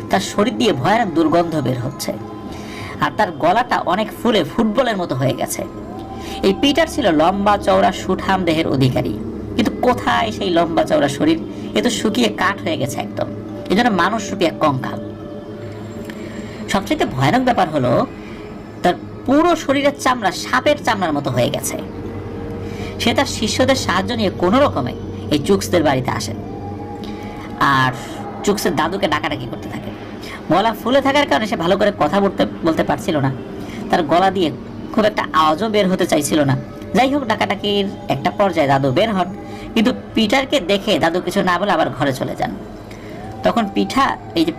তার শরীর দিয়ে ভয়ানক দুর্গন্ধ বের হচ্ছে আর তার গলাটা অনেক ফুলে ফুটবলের মতো হয়ে গেছে। এই পিটার ছিল লম্বা চওড়া সুঠাম দেহের অধিকারী, কিন্তু কোথায় সেই লম্বা চওড়া শরীর? এ তো শুকিয়ে কাঠ হয়ে গেছে একদম, এই জন্য মানুষ রূপী এক কঙ্কাল। সবচেয়ে ভয়ানক ব্যাপার হলো তার পুরো শরীরের চামড়া সাপের চামড়ার মতো হয়ে গেছে। সে তার শিষ্যদের সাহায্য নিয়ে কোনো রকমে এই চুক্সদের বাড়িতে আসেন আর চুক্সের দাদুকে ডাকাডাকি করতে থাকে। গলা ফুলে থাকার কারণে সে ভালো করে কথা বলতে পারছিল না, তার গলা দিয়ে খুব একটা আওয়াজও বের হতে চাইছিল না। যাই হোক, ডাকাডাকির একটা পর্যায়ে দাদু বের হন, কিন্তু পিটারকে দেখে দাদু কিছু না বলে আবার ঘরে চলে যান। তখন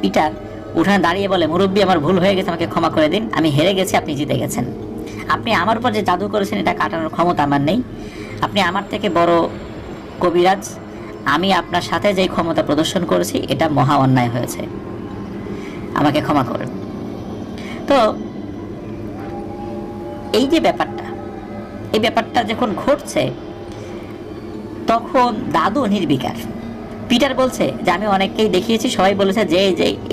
পিটার উঠানে দাঁড়িয়ে বলে, মুরব্বী, আমার ভুল হয়ে গেছে, আমাকে ক্ষমা করে দিন, আমি হেরে গেছি, আপনি জিতে গেছেন। আপনি আমার উপর যে জাদু করেছেন এটা কাটানোর ক্ষমতা আমার নেই, আপনি আমার থেকে বড় কবিরাজ, আমি আপনার সাথে যে ক্ষমতা প্রদর্শন করেছি এটা মহা অন্যায় হয়েছে, আমাকে ক্ষমা করুন। তো এই যে ব্যাপারটা যখন ঘটছে, তখন দাদু নির্বিকার। পিটার বলছে যে আমি অনেককেই দেখিয়েছি, সবাই বলেছে যে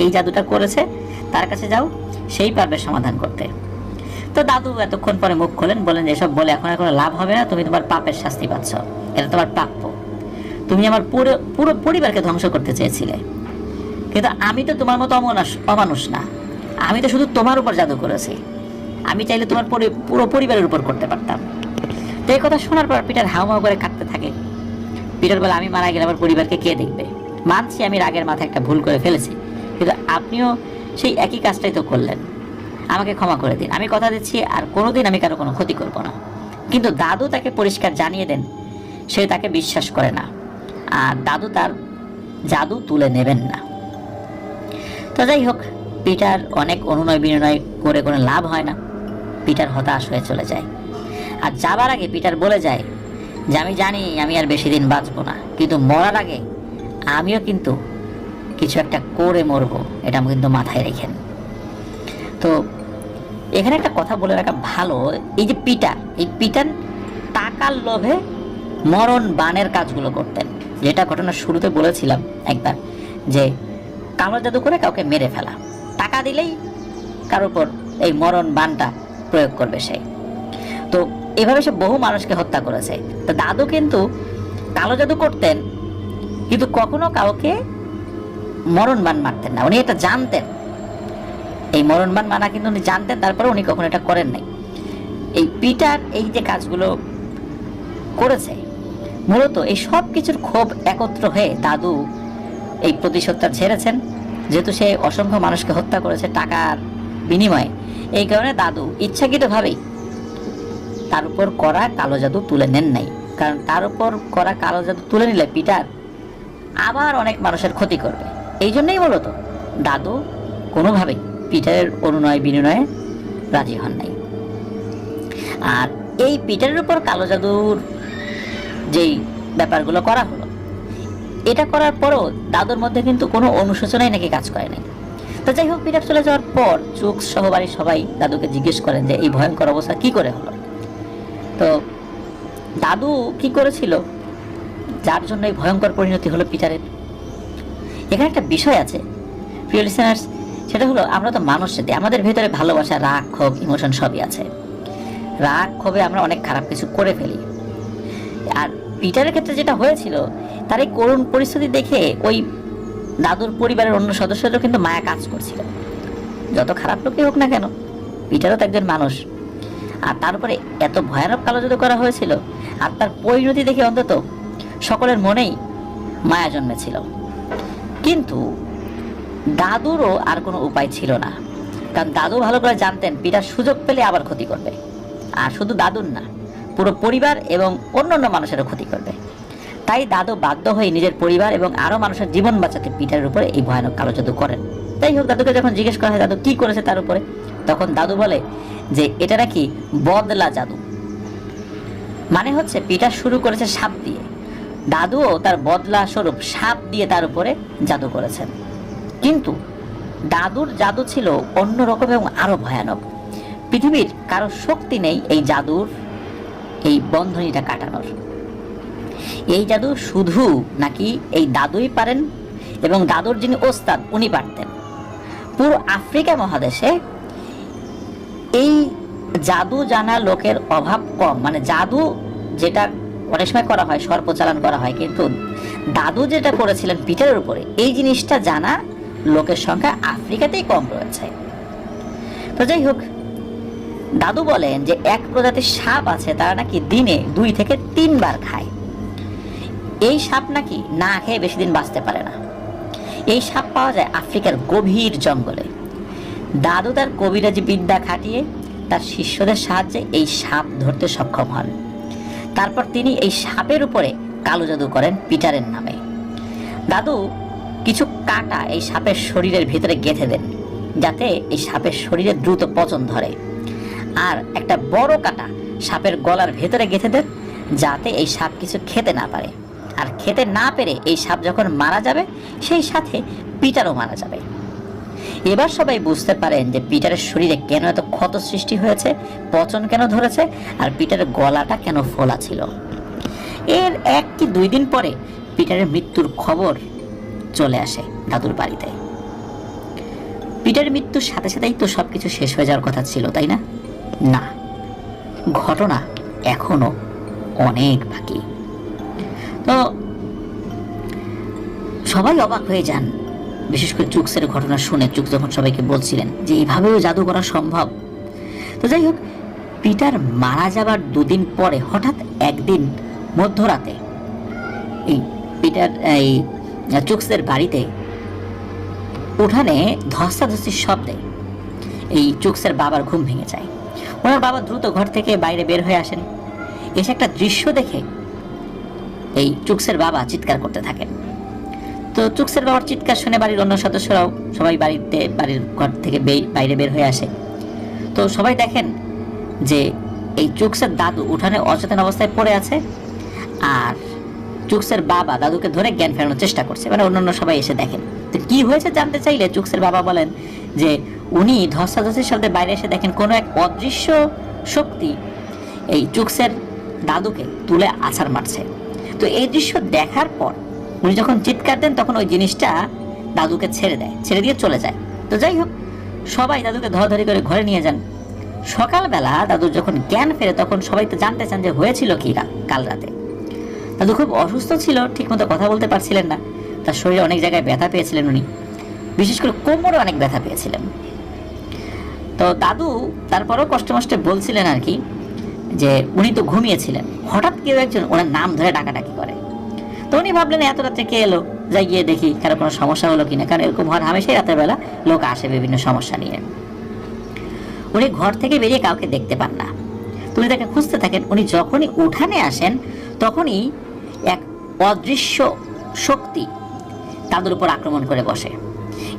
এই জাদুটা করেছে তার কাছে যাও, সেই পারবে সমাধান করতে। তো দাদু এতক্ষণ পরে মুখ খোলেন, বলেন যে এসব বলে এখন আর কোনো লাভ হবে না, তুমি তোমার পাপের শাস্তি পাচ্ছ, এটা তোমার প্রাপ্য। তুমি আমার পুরো পরিবারকে ধ্বংস করতে চেয়েছিলে, কিন্তু আমি তো তোমার মতো অমানুষ না, আমি তো শুধু তোমার উপর জাদু করেছি, আমি চাইলে তোমার পুরো পরিবারের উপর করতে পারতাম। তো এই কথা শোনার পর পিটার হাউমাউ করে কাঁদতে থাকে। পিটার বলে, আমি মারা গেলে আমার পরিবারকে কে দেখবে? মানছি আমি রাগের মাথায় একটা ভুল করে ফেলেছি, কিন্তু আপনিও সেই একই কাজটাই তো করলেন, আমাকে ক্ষমা করে দিন, আমি কথা দিচ্ছি আর কোনোদিন আমি কারো কোনো ক্ষতি করব না। কিন্তু দাদু তাকে পরিষ্কার জানিয়ে দেন সে তাকে বিশ্বাস করে না আর দাদু তার জাদু তুলে নেবেন না। তো যাই হোক, পিটার অনেক অনুনয় বিনয় করে কোনো লাভ হয় না, পিটার হতাশ হয়ে চলে যায়। আর যাবার আগে পিটার বলে যায় যে আমি জানি আমি আর বেশি দিন বাঁচবো না, কিন্তু মরার আগে আমিও কিন্তু কিছু একটা করে মরবো, এটা কিন্তু মাথায় রেখেন। তো এখানে একটা কথা বলে রাখা ভালো, এই যে পিটার, এই পিটার টাকার লোভে মরণ বানের কাজগুলো করতেন। যেটা ঘটনার শুরুতে বলেছিলাম একবার, যে কালো জাদু করে কাউকে মেরে ফেলা, টাকা দিলেই কারোর উপর এই মরণ বানটা প্রয়োগ করবে সে। তো এভাবে সে বহু মানুষকে হত্যা করেছে। তো দাদু কিন্তু কালো জাদু করতেন, কিন্তু কখনো কাউকে মরণ বান মারতেন না। উনি এটা জানতেন, এই মরণ বান মানা কিন্তু উনি জানতেন, তারপরে উনি কখনো এটা করেন নাই। এই পিটার এই যে কাজগুলো করেছে, মূলত এই সব কিছুর ক্ষোভ একত্র হয়ে দাদু এই প্রতিশোধটা ঝেড়েছেন। যেহেতু সে অসংখ্য মানুষকে হত্যা করেছে টাকার বিনিময়ে, এই কারণে দাদু ইচ্ছাকৃতভাবেই তার উপর করা কালো জাদু তুলে নেন নাই। কারণ তার উপর করা কালো জাদু তুলে নিলে পিটার আবার অনেক মানুষের ক্ষতি করবে। এই জন্যই মূলত দাদু কোনোভাবেই পিটারের অনুনয় বিনিময়ে রাজি হন নাই। আর এই পিটারের উপর কালো জাদুর যেই ব্যাপারগুলো করা হলো, এটা করার পরও দাদুর মধ্যে কিন্তু কোনো অনুশোচনাই নাকি কাজ করে নাই। তো যাই হোক, পিটার চলে যাওয়ার পর চুক সহ বাড়ির সবাই দাদুকে জিজ্ঞেস করেন যে এই ভয়ঙ্কর অবস্থা কি করে হলো। তো দাদু কি করেছিল যার জন্য এই ভয়ঙ্কর পরিণতি হলো পিটারের। এখানে একটা বিষয় আছে প্রিয় লিসেনার্স, সেটা হলো আমরা তো মানুষ, সাথে আমাদের ভেতরে ভালোবাসা, রাগ, ক্ষোভ, ইমোশন সবই আছে। রাগ ক্ষোভে আমরা অনেক খারাপ কিছু করে ফেলি। আর পিটারের ক্ষেত্রে যেটা হয়েছিল, তার এই করুণ পরিস্থিতি দেখে ওই দাদুর পরিবারের অন্য সদস্যদেরও কিন্তু মায়া কাজ করছিল। যত খারাপ লোকই হোক না কেন, পিটারও তো একজন মানুষ। আর তার উপরে এত ভয়ানক কালো জাদু করা হয়েছিল, আর তার পরিণতি দেখে অন্তত সকলের মনেই মায়া জন্মেছিল। কিন্তু দাদুরও আর কোনো উপায় ছিল না, কারণ দাদু ভালো করে জানতেন পিটার সুযোগ পেলে আবার ক্ষতি করবে। আর শুধু দাদুর না, পুরো পরিবার এবং অন্যান্য মানুষেরও ক্ষতি করবে। তাই দাদু বাধ্য হয়ে নিজের পরিবার এবং আরো মানুষের জীবন বাঁচাতে পিটারের উপরে এই ভয়ানক কালো জাদু করেন। তাই হোক, দাদুকে যখন জিজ্ঞেস করা হয় দাদু কি করেছে তার উপরে, তখন দাদু বলে যে এটা নাকি বদলা জাদু। মানে হচ্ছে পিটার শুরু করেছে সাপ দিয়ে, দাদুও তার বদলা স্বরূপ সাপ দিয়ে তার উপরে জাদু করেছেন। কিন্তু দাদুর জাদু ছিল অন্যরকম এবং আরো ভয়ানক। পৃথিবীর কারো শক্তি নেই এই জাদুর এই বন্ধনীটা কাটানোর। এই জাদু শুধু নাকি এই দাদুই পারেন, এবং দাদুর যিনি ওস্তাদ উনি পারতেন। পুরো আফ্রিকা মহাদেশে এই জাদু জানা লোকের অভাব কম। মানে জাদু যেটা অনেক সময় করা হয়, সর্পচালান করা হয়, কিন্তু দাদু যেটা করেছিলেন পিটারের উপরে, এই জিনিসটা জানা লোকের সংখ্যা আফ্রিকাতেই কম রয়েছে। তো যাই হোক, দাদু বলেন যে এক প্রজাতির সাপ আছে, তারা নাকি দিনে 2 থেকে 3 বার খায়। এই সাপ নাকি না খেয়ে বেশি দিন বাঁচতে পারে না। এই সাপ পাওয়া যায় আফ্রিকার গভীর জঙ্গলে। দাদু তার কবিরাজি বিদ্যা খাটিয়ে তার শিষ্যদের সাহায্যে এই সাপ ধরতে সক্ষম হন। তারপর তিনি এই সাপের উপরে কালো জাদু করেন পিটারের নামে। দাদু কিছু কাঁটা এই সাপের শরীরের ভিতরে গেঁথে দেন, যাতে এই সাপের শরীরে দ্রুত পচন ধরে। আর একটা বড় কাঁটা সাপের গলার ভেতরে গেঁথে দেন, যাতে এই সাপ কিছু খেতে না পারে। আর খেতে না পেরে এই সাপ যখন মারা যাবে, সেই সাথে পিটারও মারা যাবে। এবার সবাই বুঝতে পারেন যে পিটারের শরীরে কেন এত ক্ষত সৃষ্টি হয়েছে, পচন কেন ধরেছে, আর পিটারের গলাটা কেন ফোলা ছিল। এর 1 কি 2 দিন পরে পিটারের মৃত্যুর খবর চলে আসে দাদুর বাড়িতে। পিটারের মৃত্যুর সাথে সাথেই তো সবকিছু শেষ হয়ে যাওয়ার কথা ছিল, তাই না? না, ঘটনা এখনো অনেক বাকি। তো সবাই অবাক হয়ে যান, বিশেষ করে চুকসের ঘটনা শুনে। চুক যখন সবাইকে বলছিলেন যে এইভাবেও জাদু করা সম্ভব। তো যাই হোক, পিটার মারা যাবার 2 দিন পরে হঠাৎ একদিন মধ্যরাতে এই পিটার এই চুকসের বাড়িতে উঠানে ধস্তাধস্তির শব্দে এই চুকসের বাবার ঘুম ভেঙে যায়। ওনার বাবা দ্রুত ঘর থেকে বাইরে বের হয়ে আসেন। এসে একটা দৃশ্য দেখে এই চুকসের বাবা চিৎকার করতে থাকেন। তো চুকসের বাবার চিৎকার শুনে বাড়ির অন্য সদস্যরাও সবাই বাড়ির ঘর থেকে বাইরে বের হয়ে আসে। তো সবাই দেখেন যে এই চুকসের দাদু উঠানে অচেতন অবস্থায় পড়ে আছে, আর চুকসের বাবা দাদুকে ধরে জ্ঞান ফেরানোর চেষ্টা করছে। মানে অন্যান্য সবাই এসে দেখেন। তো কি হয়েছে জানতে চাইলে চুকসের বাবা বলেন যে উনি ধস্তাধস্তির শব্দে বাইরে এসে দেখেন কোনো এক অদৃশ্য শক্তি এই চুক্সের দাদুকে তুলে আছাড় মারছে। তো এই দৃশ্য দেখার পর উনি যখন চিৎকার দেন তখন ওই জিনিসটা দাদুকে ছেড়ে দেয়, ছেড়ে দিয়ে চলে যায়। তো যাই হোক, সবাই দাদুকে ধরাধরি করে ঘরে নিয়ে যান। সকালবেলা দাদুর যখন জ্ঞান ফেরে তখন সবাই তো জানতে চান যে হয়েছিল কি কাল রাতে। দাদু খুব অসুস্থ ছিল, ঠিকমতো কথা বলতে পারছিলেন না, তার শরীরে অনেক জায়গায় ব্যথা পেয়েছিলেন উনি, বিশেষ করে কোমরে অনেক ব্যথা পেয়েছিলেন। তো দাদু তারপরেও কষ্টে মষ্টে বলছিলেন আর কি যে উনি তো ঘুমিয়েছিলেন, হঠাৎ কেউ একজন ওনার নাম ধরে ডাকাডাকি করে। তো উনি ভাবলেন এত রাত্রে কে এলো, যাই গিয়ে দেখি কারো কোনো সমস্যা হলো কিনা, কারণ এরকম হওয়ার হামেশাই রাতের বেলা লোক আসে বিভিন্ন সমস্যা নিয়ে। উনি ঘর থেকে বেরিয়ে কাউকে দেখতে পান না, উনি তাকে খুঁজতে থাকেন। উনি যখনই উঠানে আসেন তখনই এক অদৃশ্য শক্তি তাদের উপর আক্রমণ করে বসে।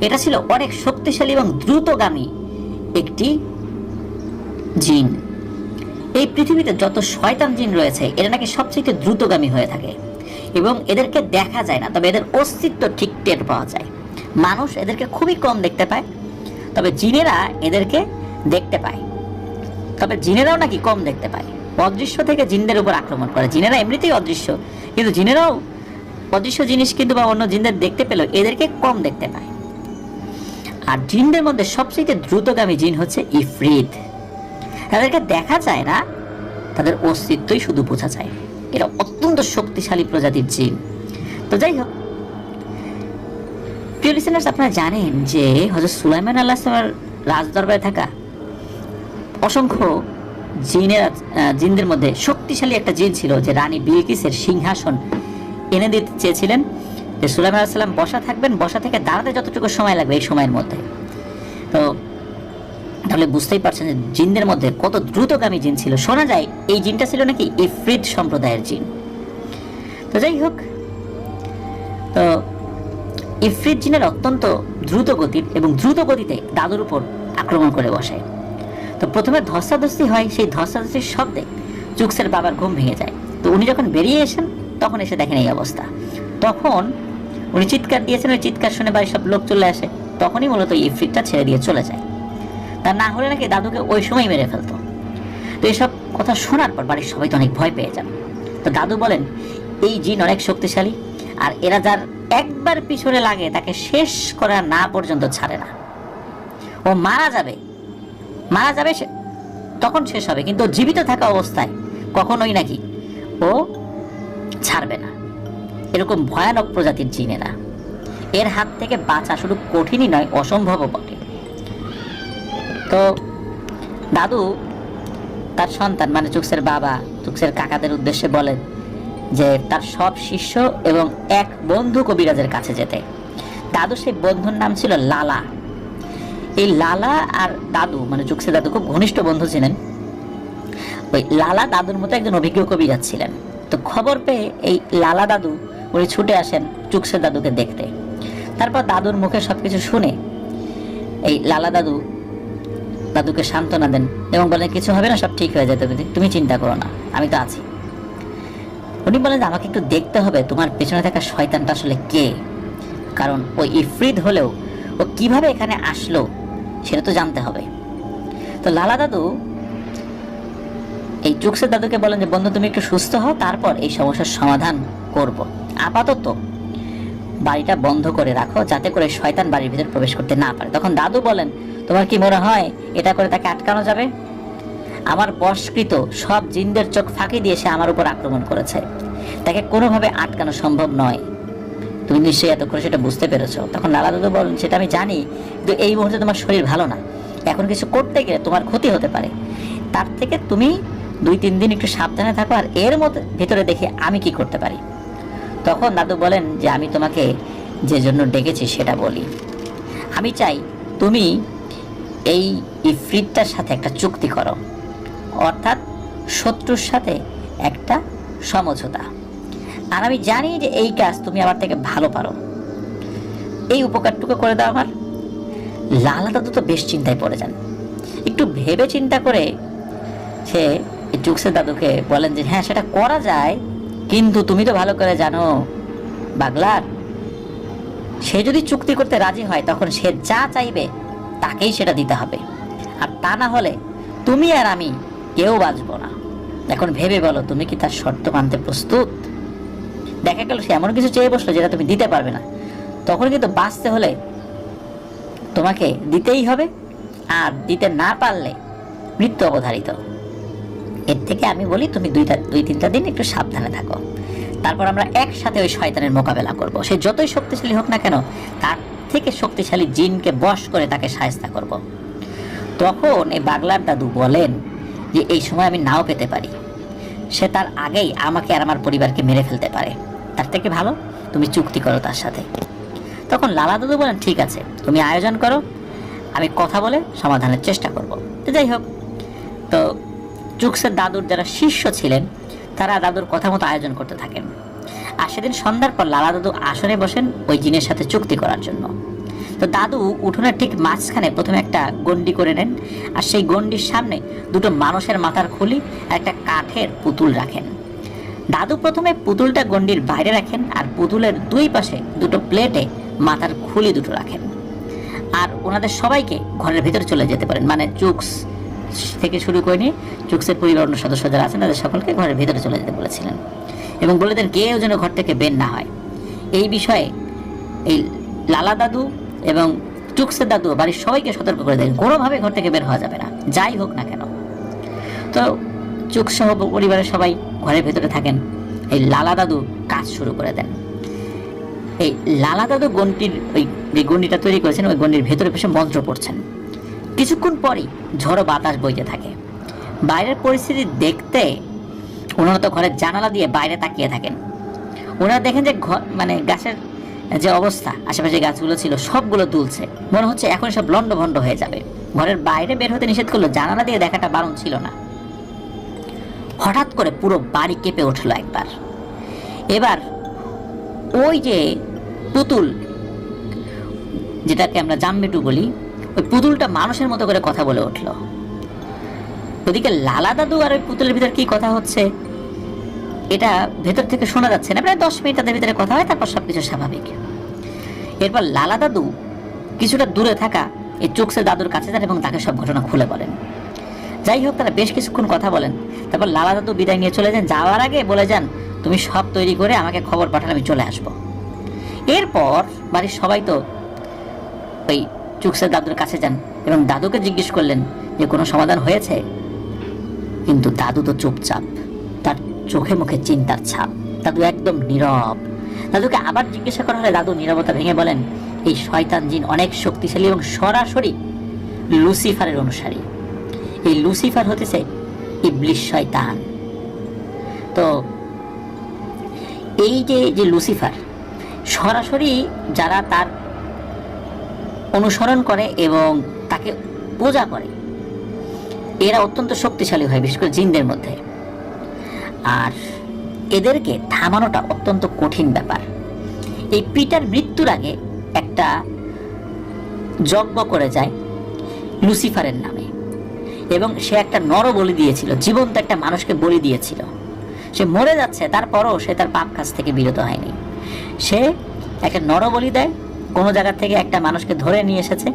এটা ছিল অনেক শক্তিশালী এবং দ্রুতগামী একটি জিন। এই পৃথিবীতে যত শয়তান জিন রয়েছে এরা নাকি সবচেয়ে দ্রুতগামী হয়ে থাকে এবং এদেরকে দেখা যায় না, তবে এদের অস্তিত্ব ঠিক টের পাওয়া যায়। মানুষ এদেরকে খুবই কম দেখতে পায়, তবে জিনেরা এদেরকে দেখতে পায়, তবে জিনেরাও নাকি কম দেখতে পায়। অদৃশ্য থেকে জিনদের উপর আক্রমণ করে। জিনেরা এমনিতেই অদৃশ্য, কিন্তু জিনেরাও অদৃশ্য জিনিস কিন্তু বা অন্য জিনদের দেখতে পেলেও এদেরকে কম দেখতে পায়। আর জিনদের মধ্যে সবচেয়ে দ্রুতগামী জিন হচ্ছে ইফরিত। তাদেরকে দেখা যায় না, তাদের অস্তিত্বই শুধু বোঝা যায়। এরা অত্যন্ত শক্তিশালী প্রজাতির জিন। তো যাই হোক, প্রিয় লিসেনার্স, আপনারা জানেন যে হযরত সুলাইমান আলাইহিস সালামের রাজদরবারে থাকা অসংখ্য জিনদের মধ্যে শক্তিশালী একটা জিন ছিল যে রানী বিলকিসের সিংহাসন এনে দিতে চেয়েছিলেন, যে সুলাইমান আলাইহিস সালাম বসা থাকবেন, বসা থেকে দাঁড়াতে যতটুকু সময় লাগবে এই সময়ের মধ্যে। তো তাহলে বুঝতেই পারছেন যে জিনদের মধ্যে কত দ্রুতগামী জিন ছিল। শোনা যায় এই জিনটা ছিল নাকি ইফরিত সম্প্রদায়ের জিন। তো যাই হোক, তো ইফরিত জিনের অত্যন্ত দ্রুত গতির এবং দ্রুত গতিতে দাদুর উপর আক্রমণ করে বসে। তো প্রথমে ধস্তাধস্তি হয়, সেই ধস্তাধস্তির শব্দে চুক্সের বাবার ঘুম ভেঙে যায়। তো উনি যখন বেরিয়ে এসেন তখন এসে দেখেন এই অবস্থা। তখন উনি চিৎকার দিয়েছেন, ওই চিৎকার শুনে বাড়ির সব লোক চলে আসে। তখনই মূলত ইফরিতটা ছেড়ে দিয়ে চলে যায়। তা না হলে নাকি দাদুকে ওই সময় মেরে ফেলতো। তো এইসব কথা শোনার পর বাড়ির সবাই তো অনেক ভয় পেয়ে যান। তো দাদু বলেন এই জিন অনেক শক্তিশালী, আর এরা যার একবার পিছনে লাগে তাকে শেষ করা না পর্যন্ত ছাড়ে না। ও মারা যাবে তখন শেষ হবে, কিন্তু জীবিত থাকা অবস্থায় কখনোই নাকি ও ছাড়বে না। এরকম ভয়ানক প্রজাতির জিনেরা, এর হাত থেকে বাঁচা শুধু কঠিনই নয়, অসম্ভবও বটে। তো দাদু তার সন্তান মানে চুক্সের বাবা, চুক্সের কাকাদের উদ্দেশ্যে বলেন যে তার সব শিষ্য এবং এক বন্ধু কবিরাজের কাছে যেতে। দাদু সেই বন্ধুর নাম ছিল লালা। এই লালা আর দাদু মানে চুক্সের দাদু খুব ঘনিষ্ঠ বন্ধু ছিলেন। ওই লালা দাদুর মতো একজন অভিজ্ঞ কবিরাজ ছিলেন। তো খবর পেয়ে এই লালা দাদু উনি ছুটে আসেন চুক্সের দাদুকে দেখতে। তারপর দাদুর মুখে সবকিছু শুনে এই লালা দাদুকে সান্ত্বনা দেন এবং বলেন কিছু হবে না, সব ঠিক হয়ে যাবে, তুমি চিন্তা করো না, আমি তো আছি। উনি বলেন যে আমাকে একটু দেখতে হবে তোমার পেছনে থাকা শয়তানটা আসলে কে, কারণ ওই ইফরিত হলেও ও কিভাবে এখানে আসলো সেটা তো জানতে হবে। তো লালা দাদু এই চুক্সের দাদুকে বলেন যে বন্ধু তুমি একটু সুস্থ হও, তারপর এই সমস্যার সমাধান করব। আপাতত বাড়িটা বন্ধ করে রাখো যাতে করে শয়তান বাড়ির ভিতর প্রবেশ করতে না পারে। তখন দাদু বলেন তোমার কি মনে হয় এটা করে তাকে আটকানো যাবে? আমার বশকৃত সব জিনদের চোখ ফাঁকি দিয়ে সে আমার উপর আক্রমণ করেছে, তাকে কোনোভাবে আটকানো সম্ভব নয়। তুমি নিশ্চয়ই এত করে সেটা বুঝতে পেরেছো। তখন লালা দাদু বলেন সেটা আমি জানি, কিন্তু এই মুহূর্তে তোমার শরীর ভালো না, এখন কিছু করতে গেলে তোমার ক্ষতি হতে পারে। তার থেকে তুমি 2-3 দিন একটু সাবধানে থাকো, আর এর ভিতরে দেখে আমি কি করতে পারি। তখন দাদু বলেন যে আমি তোমাকে যে জন্য ডেকেছি সেটা বলি। আমি চাই তুমি এই ইফরিতটার সাথে একটা চুক্তি করো, অর্থাৎ শত্রুর সাথে একটা সমঝোতা। আর আমি জানি যে এই কাজ তুমি আমার থেকে ভালো পারো, এই উপকারটুকু করে দাও আমার। লালা দাদু তো বেশ চিন্তায় পড়ে যান। একটু ভেবে চিন্তা করে সে চুক্সের দাদুকে বলেন যে হ্যাঁ সেটা করা যায়, কিন্তু তুমি তো ভালো করে জানো বাগলার, সে যদি চুক্তি করতে রাজি হয় তখন সে যা চাইবে তাকেই সেটা দিতে হবে, আর তা না হলে তুমি আর আমি কেউ বাঁচবো না। এখন ভেবে বলো, তুমি কি তার শর্ত মানতে প্রস্তুত? দেখা গেল সে এমন কিছু চেয়ে বসলো যেটা তুমি দিতে পারবে না, তখন কিন্তু বাঁচতে হলে তোমাকে দিতেই হবে, আর দিতে না পারলে মৃত্যু অবধারিত। এর থেকে আমি বলি তুমি 2-3টা দিন একটু সাবধানে থাকো, তারপর আমরা একসাথে ওই শয়তানের মোকাবেলা করব। সে যতই শক্তিশালী হোক না কেন, তার থেকে শক্তিশালী জিনকে বশ করে তাকে শায়েস্তা করব। তখন এই বাগলার দাদু বলেন যে এই সময় আমি নাও পেতে পারি, সে তার আগেই আমাকে আর আমার পরিবারকে মেরে ফেলতে পারে, তার থেকে ভালো তুমি চুক্তি করো তার সাথে। তখন লালা দাদু বলেন ঠিক আছে, তুমি আয়োজন করো, আমি কথা বলে সমাধানের চেষ্টা করব। তো যাই হোক, তো চুকসের দাদুর যারা শিষ্য ছিলেন তারা দাদুর কথা মতো আয়োজন করতে থাকেন। আর সেদিন সন্ধ্যার পর লালা দাদু আসনে বসেন ওই জিনের সাথে চুক্তি করার জন্য। তো দাদু উঠোনের ঠিক মাঝখানে প্রথমে একটা গন্ডি করে নেন, আর সেই গন্ডির সামনে দুটো মানুষের মাথার খুলি আর একটা কাঠের পুতুল রাখেন। দাদু প্রথমে পুতুলটা গন্ডির বাইরে রাখেন, আর পুতুলের দুই পাশে দুটো প্লেটে মাথার খুলি দুটো রাখেন, আর ওনাদের সবাইকে ঘরের ভিতরে চলে যেতে পারেন, মানে চুকস থেকে শুরু করে নিয়ে চুকসের পরিবার অন্য সদস্য যারা আছেন তাদের সকলকে ঘরের ভিতরে চলে যেতে বলেছিলেন, এবং বলে দেন কেউ যেন ঘর থেকে বের না হয়। এই বিষয়ে এই লালা দাদু এবং চুকসের দাদু বাড়ির সবাইকে সতর্ক করে দেন, কোনোভাবে ঘর থেকে বের হওয়া যাবে না, যাই হোক না কেন। তো চুকস সহ পরিবারের সবাই ঘরের ভেতরে থাকেন। এই লালা দাদু কাজ শুরু করে দেন। এই লালা দাদু গন্ডির ওই যে গন্ডিটা তৈরি করেছেন ওই গন্ডির ভেতরে বসে মন্ত্র পড়ছেন। কিছুক্ষণ পরই ঝড়ো বাতাস বইতে থাকে। বাইরের পরিস্থিতি দেখতে ওনারা তো ঘরের জানালা দিয়ে বাইরে তাকিয়ে থাকেন। ওনারা দেখেন যে মানে গাছের যে অবস্থা, আশেপাশে গাছগুলো ছিল সবগুলো দুলছে, মনে হচ্ছে এখন সব লন্ডভন্ড হয়ে যাবে। ঘরের বাইরে বের হতে নিষেধ করলো, জানালা দিয়ে দেখাটা বারণ ছিল না। হঠাৎ করে পুরো বাড়ি কেঁপে উঠলো একবার। এবার ওই যে পুতুল, যেটাকে আমরা জামবেটু বলি, ওই পুতুলটা মানুষের মতো করে কথা বলে উঠল। ওদিকে লালা দাদু আর ওই পুতুলের ভিতরে কি কথা হচ্ছে এটা ভেতর থেকে শোনা যাচ্ছে না। প্রায় 10 মিনিট তাদের ভিতরে কথা হয়, তারপর সবকিছু স্বাভাবিক। এরপর লালা দাদু কিছুটা দূরে থাকা এই চুকসের দাদুর কাছে যান এবং তাকে সব ঘটনা খুলে বলেন। যাই হোক, তারা বেশ কিছুক্ষণ কথা বলেন। তারপর লালা দাদু বিদায় নিয়ে চলে যান। যাওয়ার আগে বলে যান, তুমি সব তৈরি করে আমাকে খবর পাঠালে আমি চলে আসব। এরপর বাড়ির সবাই তো ওই চুকসের দাদুর কাছে যান এবং দাদুকে জিজ্ঞেস করলেন যে কোনো সমাধান হয়েছে। কিন্তু দাদু তো চুপচাপ, তার চোখে মুখে চিন্তার ছাপ। দাদু একদম নীরব। দাদুকে আবার জিজ্ঞাসা করা হলে দাদু নীরবতা ভেঙে বলেন, এই শয়তান জিন অনেক শক্তিশালী এবং সরাসরি লুসিফারের অনুসারী। এই লুসিফার হতেছে ইবলিশ শয়তান। তো এই যে লুসিফার সরাসরি যারা তার অনুসরণ করে এবং তাকে পূজা করে, এরা অত্যন্ত শক্তিশালী হয়, বিশেষ করে জিনদের মধ্যে। আর এদেরকে থামানোটা অত্যন্ত কঠিন ব্যাপার। এই পিটার মৃত্যুর আগে একটা যজ্ঞ করে যায় লুসিফারের নামে, এবং সে একটা নর বলি দিয়েছিল, জীবন্ত একটা মানুষকে বলি দিয়েছিল। সে মরে যাচ্ছে, তারপরও সে তার পাপ কাজ থেকে বিরত হয়নি। সে একটা নর বলি দেয়, কোনো জায়গা থেকে একটা মানুষকে ধরে নিয়ে এসেছে,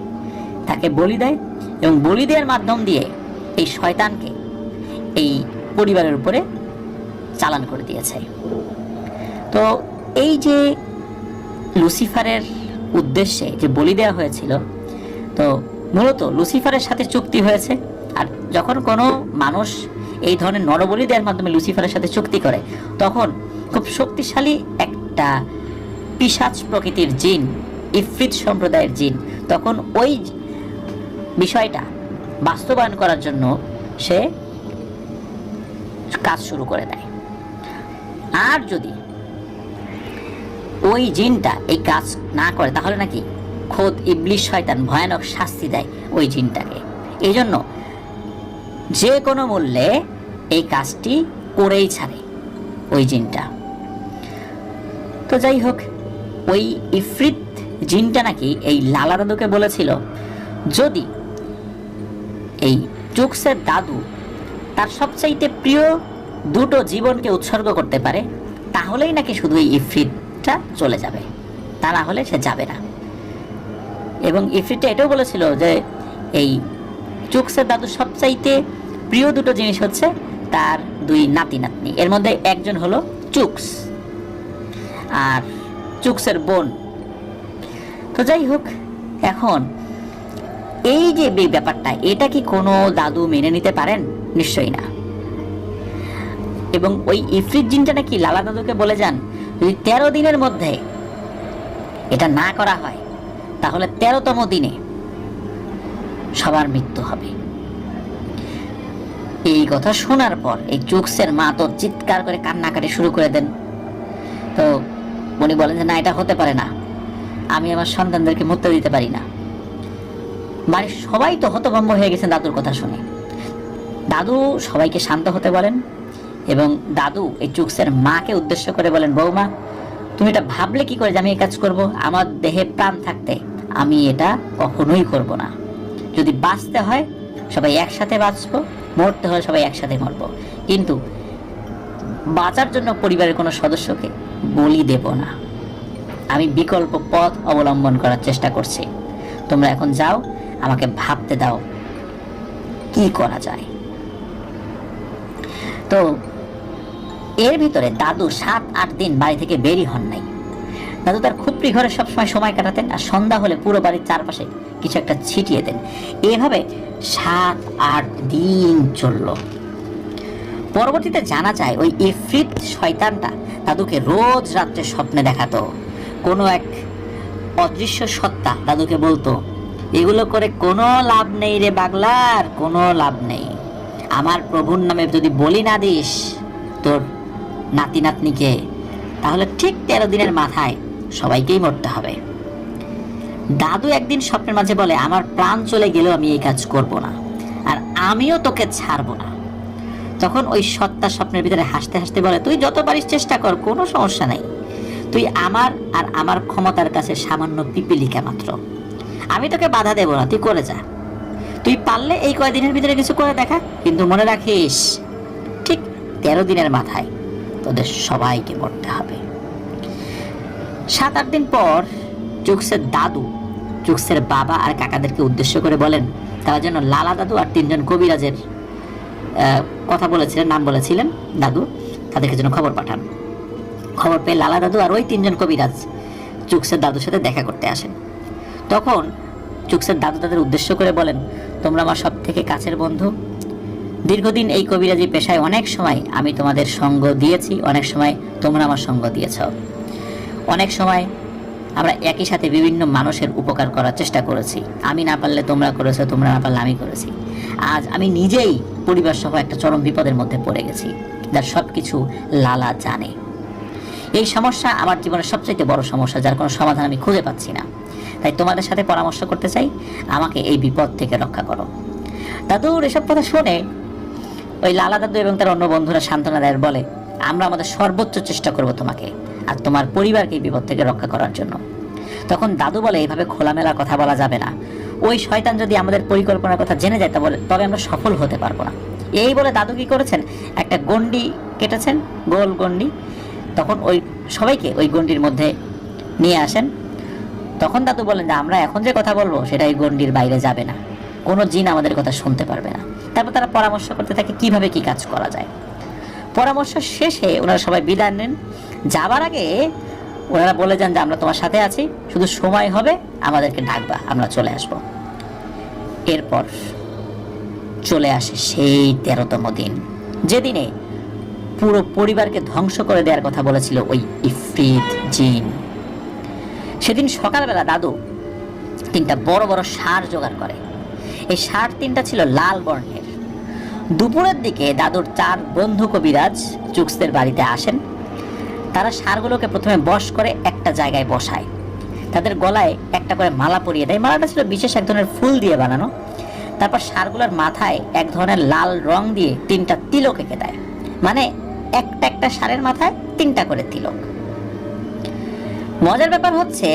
তাকে বলি দেয়, এবং বলি দেওয়ার মাধ্যম দিয়ে এই শয়তানকে এই পরিবারের উপরে চালান করে দিয়েছে। তো এই যে লুসিফারের উদ্দেশ্যে যে বলি দেওয়া হয়েছিল, তো মূলত লুসিফারের সাথে চুক্তি হয়েছে। আর যখন কোনো মানুষ এই ধরনের নরবলি দেওয়ার মাধ্যমে লুসিফারের সাথে চুক্তি করে, তখন খুব শক্তিশালী একটা পিশাচ প্রকৃতির জিন, ইফরিত সম্প্রদায়ের জিন, তখন ওই বিষয়টা বাস্তবায়ন করার জন্য সে কাজ শুরু করে দেয়। আর যদি ওই জিনটা এই কাজ না করে, তাহলে নাকি খোদ ইবলিশ শয়তান ভয়ানক শাস্তি দেয় ওই জিনটাকে। এই জন্য যে কোনো মূল্যে এই কাজটি করেই ছাড়ে ওই জিনটা। তো যাই হোক, ওই ইফরিত জিনটা নাকি এই লালা দাদুকে বলেছিল, যদি এই চুকসের দাদু তার সবচাইতে প্রিয় দুটো জীবনকে উৎসর্গ করতে পারে, তাহলেই নাকি শুধু এই ইফরিতটা চলে যাবে, তা না হলে সে যাবে না। এবং ইফরিতটা এটাও বলেছিল যে এই চুকসের দাদুর সবচাইতে প্রিয় দুটো জিনিস হচ্ছে তার দুই নাতি নাতনি। এর মধ্যে একজন হলো চুকস আর চুকসের বোন। তো যাই হোক, এখন এই যে ব্যাপারটা, এটা কি কোনো দাদু মেনে নিতে পারেন? নিশ্চয়ই না। এবং ওই ইফরিত জিনটা নাকি লালা দাদুকে বলে যান, যদি 13 দিনের মধ্যে এটা না করা হয় তাহলে 13তম দিনে সবার মৃত্যু হবে। এই কথা শোনার পর এই চুকসের মা তো চিৎকার করে কান্নাকাটি শুরু করে দেন। তো উনি বলেন যে না, এটা হতে পারে না, আমি আমার সন্তানদেরকে মরতে দিতে পারি না। বাড়ির সবাই তো হতভম্ব হয়ে গেছেন দাদুর কথা শুনে। দাদু সবাইকে শান্ত হতে বলেন এবং দাদু এই চুকসের মাকে উদ্দেশ্য করে বলেন, বৌমা তুমি এটা ভাবলে কি করে যে আমি এই কাজ করব? আমার দেহে প্রাণ থাকতে আমি এটা কখনোই করব না। যদি বাঁচতে হয় সবাই একসাথে বাঁচবো, মরতে হয় সবাই একসাথে মরবো, কিন্তু বাঁচার জন্য পরিবারের কোনো সদস্যকে বলি দেব না। আমি বিকল্প পথ অবলম্বন করার চেষ্টা করছি। তোমরা এখন যাও, আমাকে ভাবতে দাও কি করা যায়। তো এর ভিতরে দাদু 7-8 দিন বাড়ি থেকে বেরই হন নাই। দাদু তার খুপড়ি ঘরে সবসময় সময় কাটাতেন আর সন্ধ্যা হলে পুরো বাড়ির চারপাশে কিছু একটা ছিটিয়ে দেন। এভাবে 7-8 দিন চলল। পরবর্তীতে জানা যায় ওই ইফরিত শয়তানটা দাদুকে রোজ রাত্রে স্বপ্নে দেখাতো। কোনো এক অদৃশ্য সত্তা দাদুকে বলতো, এগুলো করে কোনো লাভ নেই রে পাগলার, কোনো লাভ নেই। আমার প্রভুর নামে যদি বলি না দিস তোর নাতি নাতনিকে, তাহলে ঠিক 13 দিনের মাথায় সবাইকেই মরতে হবে। দাদু একদিন স্বপ্নের মাঝে বলে, আমার প্রাণ চলে গেলেও আমি এই কাজ করব না, আর আমিও তোকে ছাড়বো না। তখন ওই সত্তা স্বপ্নের ভিতরে হাসতে হাসতে বলে, তুই যত পারিস চেষ্টা কর, কোনো সমস্যা নাই। তুই আমার আর আমার ক্ষমতার কাছে সামান্য পিপিলিকা মাত্র। আমি তোকে বাধা দেব না, তুই করে যা। তুই পারলে এই কয়দিনের ভিতরে কিছু করে দেখা, কিন্তু মনে রাখিস ঠিক 13 দিনের মাথায় তোদের সবাইকে মরতে হবে। 7-8 দিন পর চুকসের দাদু চুকসের বাবা আর কাকাদেরকে উদ্দেশ্য করে বলেন, তারা যেন লালা দাদু আর 3 জন কবিরাজের কথা বলেছিলেন, নাম বলেছিলেন দাদু, তাদেরকে যেন খবর পাঠান। খবর পেয়ে লালা দাদু আর ওই 3 জন কবিরাজ চুকসের দাদুর সাথে দেখা করতে আসেন। তখন চুকসের দাদু তাদের উদ্দেশ্য করে বলেন, তোমরা আমার সব থেকে কাছের বন্ধু। দীর্ঘদিন এই কবিরাজি পেশায় অনেক সময় আমি তোমাদের সঙ্গ দিয়েছি, অনেক সময় তোমরা আমার সঙ্গ দিয়েছ। অনেক সময় আমরা একই সাথে বিভিন্ন মানুষের উপকার করার চেষ্টা করেছি। আমি না পারলে তোমরা করেছো, তোমরা না পারলে আমি করেছি। আজ আমি নিজেই পরিবার সহ একটা চরম বিপদের মধ্যে পড়ে গেছি, যার সব কিছু লালা জানে। এই সমস্যা আমার জীবনের সবচেয়ে বড় সমস্যা, যার কোনো সমাধান আমি খুঁজে পাচ্ছি না। তাই তোমাদের সাথে পরামর্শ করতে চাই, আমাকে এই বিপদ থেকে রক্ষা করো। দাদুর এসব কথা শুনে ওই লালা দাদু এবং তার অন্য বন্ধুরা সান্ত্বনা দেয়, বলে, আমরা আমাদের সর্বোচ্চ চেষ্টা করব তোমাকে আর তোমার পরিবারকে এই বিপদ থেকে রক্ষা করার জন্য। তখন দাদু বলে, এইভাবে খোলামেলা কথা বলা যাবে না। ওই শয়তান যদি আমাদের পরিকল্পনার কথা জেনে যায় তবে আমরা সফল হতে পারবো না। এই বলে দাদু কি করেছেন, একটা গন্ডি কেটেছেন, গোল গন্ডি। তখন ওই সবাইকে ওই গন্ডির মধ্যে নিয়ে আসেন। তখন দাদু বলেন যে আমরা এখন যে কথা বলবো সেটা এই গন্ডির বাইরে যাবে না, কোনো জিন আমাদের কথা শুনতে পারবে না। তারপর তারা পরামর্শ করতে থাকে কিভাবে কি কাজ করা যায়। পরামর্শ শেষে ওনারা সবাই বিদায় নেন। যাবার আগে ওনারা বলে যান যে আমরা তোমার সাথে আছি, শুধু সময় হবে আমাদেরকে ডাকবা, আমরা চলে আসব। এরপর চলে আসে সেই 13তম দিন, যেদিনে পুরো পরিবারকে ধ্বংস করে দেওয়ার কথা বলেছিল ওই ইফরিত জিন। সেদিন সকালবেলা দাদু 3টা বড় বড় ষাঁড় জোগাড় করে। এই ষাঁড় 3টা ছিল লাল বর্ণের। দুপুরের দিকে দাদুর 4 বন্ধু কবিরাজ চুকসদের বাড়িতে আসেন। তারা ষাঁড়গুলোকে প্রথমে বশ করে একটা জায়গায় বসায়, তাদের গলায় একটা করে মালা পরিয়ে দেয়। মালাটা ছিল বিশেষ এক ধরনের ফুল দিয়ে বানানো। তারপর ষাঁড়গুলোর মাথায় এক ধরনের লাল রং দিয়ে 3টা তিলক এঁকে দেয়, মানে একটা ষাঁড়ের মাথায় 3টা করে তিলক। মজার ব্যাপার হচ্ছে,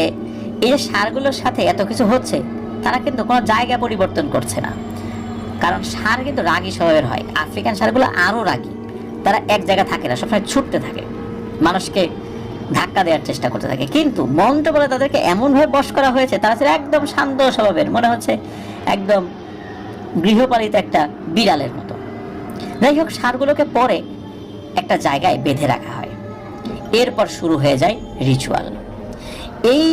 এই যে ষাঁড়গুলোর সাথে এত কিছু হচ্ছে, তারা কিন্তু কোনো জায়গা পরিবর্তন করছে না, কারণ ষাঁড় কিন্তু রাগী স্বভাবের হয়। আফ্রিকান ষাঁড়গুলো আরো রাগী, তারা এক জায়গায় থাকে না, সবসময় ছুটতে থাকে, মানুষকে ধাক্কা দেওয়ার চেষ্টা করতে থাকে। কিন্তু মন্ত্র বলে তাদেরকে এমনভাবে বশ করা হয়েছে, তারা ছিল একদম শান্ত স্বভাবের, মনে হচ্ছে একদম গৃহপালিত একটা বিড়ালের মতো। যাই হোক, ষাঁড়গুলোকে পরে একটা জায়গায় বেঁধে রাখা হয়। এরপর শুরু হয়ে যায় রিচুয়াল। এই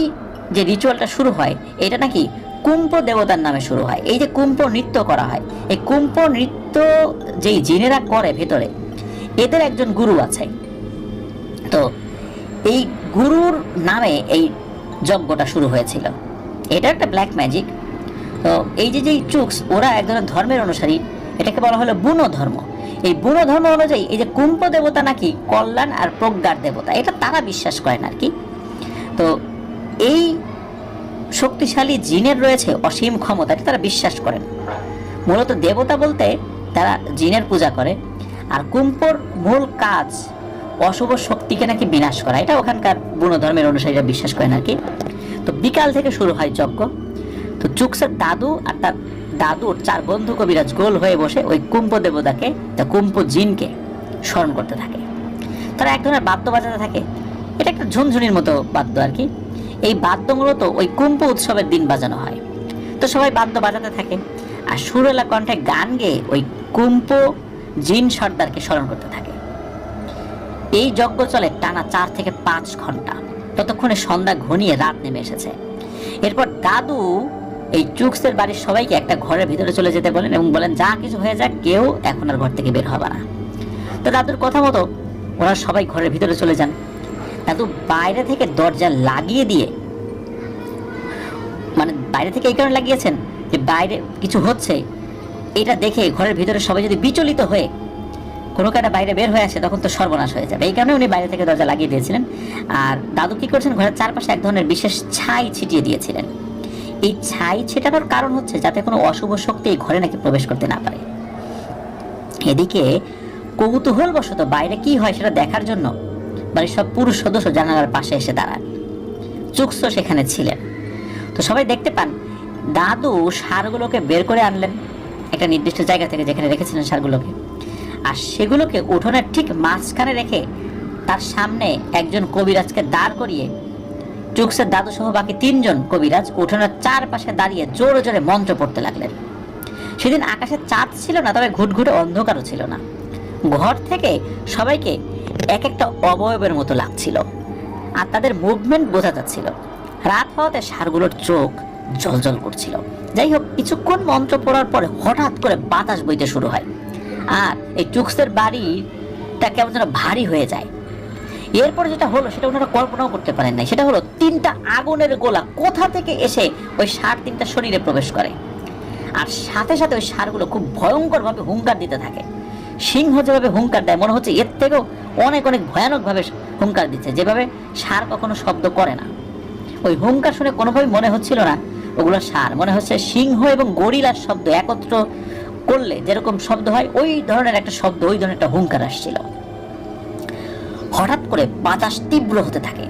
যে রিচুয়ালটা শুরু হয়, এটা নাকি কুম্প দেবতার নামে শুরু হয়। এই যে কুম্প নৃত্য করা হয়, এই কুম্প নৃত্য যেই জিনেরা করে ভেতরে, এদের একজন গুরু আছে। তো এই গুরুর নামে এই যজ্ঞটা শুরু হয়েছিল। এটা একটা ব্ল্যাক ম্যাজিক। তো এই যে যেই চুক্স, ওরা এক ধরনের ধর্মের অনুসারী, এটাকে বলা হলো বুনো ধর্ম। এই বুনো ধর্ম অনুযায়ী এই যে কুম্প দেবতা নাকি কল্যাণ আর প্রজ্ঞার দেবতা, এটা তারা বিশ্বাস করেন আর কি। তো এই শক্তিশালী জিনের রয়েছে অসীম ক্ষমতা, এটা তারা বিশ্বাস করেন। মূলত দেবতা বলতে তারা জিনের পূজা করে, আর কুম্পর মূল কাজ অশুভ শক্তিকে নাকি বিনাশ করা, এটা ওখানকার বুনো ধর্মের অনুসারীরা বিশ্বাস করেন আর কি। তো বিকাল থেকে শুরু হয় যজ্ঞ। তো চুক্সের দাদু আর তার দাদুর 4 বন্ধু কবিরাজ গোল হয়ে বসে ওই কুম্প দেবতাকে, কুম্প জিনকে স্মরণ করতে থাকে। তারা এক ধরনের বাদ্য বাজাতে থাকে। এটা একটা ঝুনঝুনির মতো বাদ্য আর কি। এই বাদ্য মূলত ওই কুম্প উৎসবের দিন বাজানো হয়। তো সবাই বাদ্য বাজাতে থাকে আর সুরেলা কণ্ঠে গান গেয়ে ওই কুম্প জিন সর্দারকে স্মরণ করতে থাকে। এই যজ্ঞ চলে টানা 4 থেকে 5 ঘন্টা। ততক্ষণে সন্ধ্যা ঘনিয়ে রাত নেমে এসেছে। এরপর দাদু এই চুক্সের বাড়ির সবাইকে একটা ঘরের ভিতরে চলে যেতে বলেন এবং বলেন, যা কিছু হয়ে যাক, কেউ এখন আর ঘর থেকে বের হবে না। তো দাদুর কথা মতো ওরা সবাই ঘরের ভিতরে চলে যান। দাদু বাইরে থেকে দরজা লাগিয়ে দিয়ে, মানে বাইরে থেকে এই কারণে লাগিয়েছেন যে বাইরে কিছু হচ্ছে এটা দেখে ঘরের ভিতরে সবাই যদি বিচলিত হয়ে কোনো কারণে বাইরে বের হয়ে আসে, তখন তো সর্বনাশ হয়ে যাবে। এই কারণে উনি বাইরে থেকে দরজা লাগিয়ে দিয়েছিলেন। আর দাদু কি করছেন, ঘরের চারপাশে এক ধরনের বিশেষ ছাই ছিটিয়ে দিয়েছিলেন। এই ছাই ছিটানোর কারণ হচ্ছে যাতে কোনো অশুভ শক্তি এই ঘরে নাকি প্রবেশ করতে না পারে। এদিকে কৌতূহলবশত বাইরে কি হয় সেটা দেখার জন্য বাড়ির সব পুরুষ সদস্য জানালার পাশে এসে দাঁড়ান। চুক্সও সেখানে ছিলেন। তো সবাই দেখতে পান দাদু ষাঁড়গুলোকে বের করে আনলেন একটা নির্দিষ্ট জায়গা থেকে, যেখানে রেখেছিলেন ষাঁড়গুলোকে। আর সেগুলোকে উঠোনের ঠিক মাঝখানে রেখে তার সামনে একজন কবিরাজকে দাঁড় করিয়ে চুক্সের দাদু সহ বাকি 3 জন কবিরাজ উঠোনের চারপাশে দাঁড়িয়ে জোরে জোরে মন্ত্র পড়তে লাগলেন। সেদিন আকাশে চাঁদ ছিল না, তবে ঘুটঘুটে অন্ধকারও ছিল না। ঘর থেকে সবাইকে এক একটা অবয়বের মতো লাগছিল আর তাদের মুভমেন্ট বোঝা যাচ্ছিল। রাত হওয়াতে ষাঁড়গুলোর চোখ জ্বলজ্বল করছিল। যাই হোক, কিছুক্ষণ মন্ত্র পড়ার পরে হঠাৎ করে বাতাস বইতে শুরু হয় আর এই চুক্সের বাড়িটা কেমন যেন ভারী হয়ে যায়। এরপরে যেটা হলো সেটা ওনারা কল্পনাও করতে পারেন নাই। সেটা হলো 3টা আগুনের গোলা কোথা থেকে এসে ওই ষাঁড় 3টা শরীরে প্রবেশ করে। আর সাথে সাথে ওই ষাঁড়গুলো খুব ভয়ঙ্কর ভাবে হুঙ্কার দিতে থাকে। সিংহ যেভাবে হুঙ্কার দেয়, মনে হচ্ছে এর থেকেও অনেক অনেক ভয়ানক ভাবে হুঙ্কার দিচ্ছে, যেভাবে ষাঁড় কখনো শব্দ করে না। ওই হুঙ্কার শুনে কোনোভাবেই মনে হচ্ছিল না ওগুলো ষাঁড়, মনে হচ্ছে সিংহ এবং গরিলার শব্দ একত্র করলে যেরকম শব্দ হয় ওই ধরনের একটা শব্দ, ওই ধরনের একটা হুঙ্কার আসছিল। হঠাৎ করে বাতাস তীব্র হতে থাকে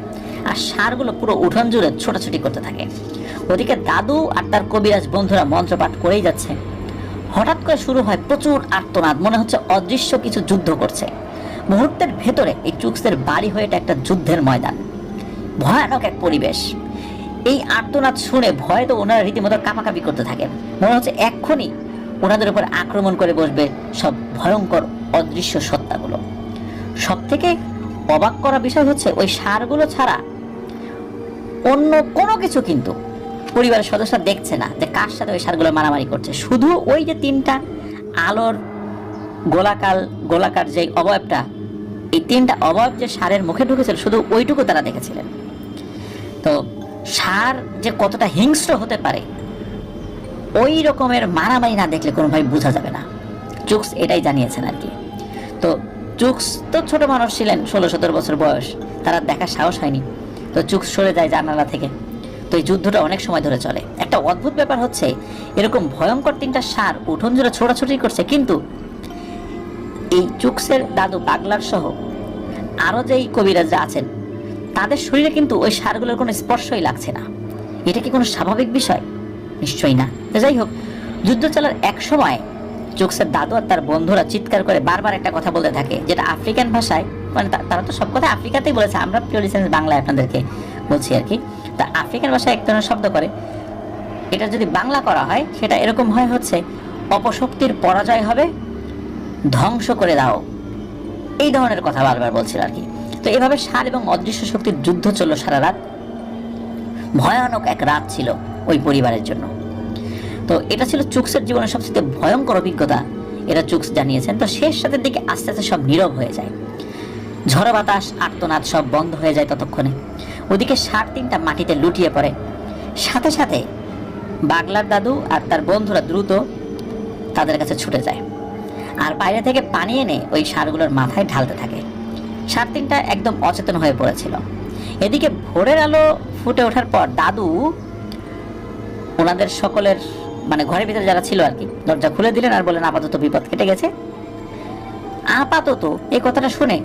আর ষাঁড়গুলো পুরো উঠোন জুড়ে ছোটাছুটি করতে থাকে। ওদিকে দাদু আর তার কবিরাজ বন্ধুরা মন্ত্রপাঠ করেই যাচ্ছে। হঠাৎ করে শুরু হয় প্রচুর আর্তনাদ, মনে হচ্ছে অদৃশ্য কিছু যুদ্ধ করছে। মুহূর্তের ভেতরে এই চুক্সের বাড়ি হয়ে একটা যুদ্ধের ময়দান, ভয়ানক এক পরিবেশ। এই আর্তনাদ শুনে ভয়ে তো ওনারা রীতিমতো কাঁপাকাঁপি করতে থাকেন। মনে হচ্ছে এক্ষুনি ওনাদের উপর আক্রমণ করে বসবে সব ভয়ঙ্কর অদৃশ্য সত্তাগুলো। সব থেকে অবাক করা বিষয় হচ্ছে ওই ষাঁড়গুলো ছাড়া অন্য কোনো কিছু কিন্তু পরিবারের সদস্যরা দেখছে না যে কার সাথে ওই ষাঁড়গুলো মারামারি করছে। শুধু ওই যে 3টা আলোর গোলাকার যে অবয়বটা, এই 3টা অবয়ব যে ষাঁড়ের মুখে ঢুকেছিল, শুধু ওইটুকু তারা দেখেছিলেন। তো ষাঁড় যে কতটা হিংস্র হতে পারে ওই রকমের মারামারি না দেখলে কোনোভাবে বোঝা যাবে না। চুক্স এটাই জানিয়েছেন আর কি। তো চুক্স তো ছোট মানুষ ছিলেন, 16-17 বছর বয়স, তারা দেখার সাহস হয়নি। তো চুক্স সরে যায় জানালা থেকে। তো এই যুদ্ধটা অনেক সময় ধরে চলে। একটা অদ্ভুত ব্যাপার হচ্ছে, এরকম ভয়ঙ্কর 3টা ষাঁড় উঠোন জুড়ে ছোটাছুটি করছে, কিন্তু এই চুক্সের দাদু পাগলার সহ আরো যেই কবিরাজরা আছেন তাদের শরীরে কিন্তু ওই ষাঁড়গুলোর কোনো স্পর্শই লাগছে না। এটা কি কোনো স্বাভাবিক বিষয়? নিশ্চয়ই না। তো যাই হোক, যুদ্ধ চলার এক সময় চুক্সের দাদু আর তার বন্ধুরা চিৎকার করে বারবার একটা কথা বলতে থাকে, যেটা আফ্রিকান ভাষায়, মানে তারা তো সব কথা আফ্রিকাতেই বলেছে, আমরা পিওর বাংলায় আপনাদেরকে বলছি আর কি। তা আফ্রিকান ভাষায় এক ধরনের শব্দ করে, এটা যদি বাংলা করা হয় সেটা এরকম হয় হচ্ছে, অপশক্তির পরাজয় হবে, ধ্বংস করে দাও, এই ধরনের কথা বারবার বলছিল আর কি। তো এভাবে ষাঁড় এবং অদৃশ্য শক্তির যুদ্ধ চলল সারা রাত। ভয়ানক এক রাত ছিল ওই পরিবারের জন্য। তো এটা ছিল চুকসের জীবনের সবচেয়ে ভয়ঙ্কর অভিজ্ঞতা, এটা চুকস জানিয়েছেন। তো শেষ রাতের দিকে আস্তে আস্তে সব নীরব হয়ে যায়, ঝড় বাতাস আর্তনাদ সব বন্ধ হয়ে যায় ততক্ষণে। ওদিকে ষাঁড় তিনটা মাটিতে লুটিয়ে পড়ে। সাথে সাথে বাগলার দাদু আর তার বন্ধুরা দ্রুত তাদের কাছে ছুটে যায়, আর বাইরে থেকে পানি এনে ওই ষাঁড়গুলোর মাথায় ঢালতে থাকে। ষাঁড় তিনটা একদম অচেতন হয়ে পড়েছিল। এদিকে ভোরের আলো ফুটে ওঠার পর দাদু ওনাদের সকলের মানে ঘরের ভিতরে যারা ছিল আর কি দরজা খুলে দিলেন আর বলেন, আপাতত বিপদ কেটে গেছে। আপাতত এই কথাটা শুনে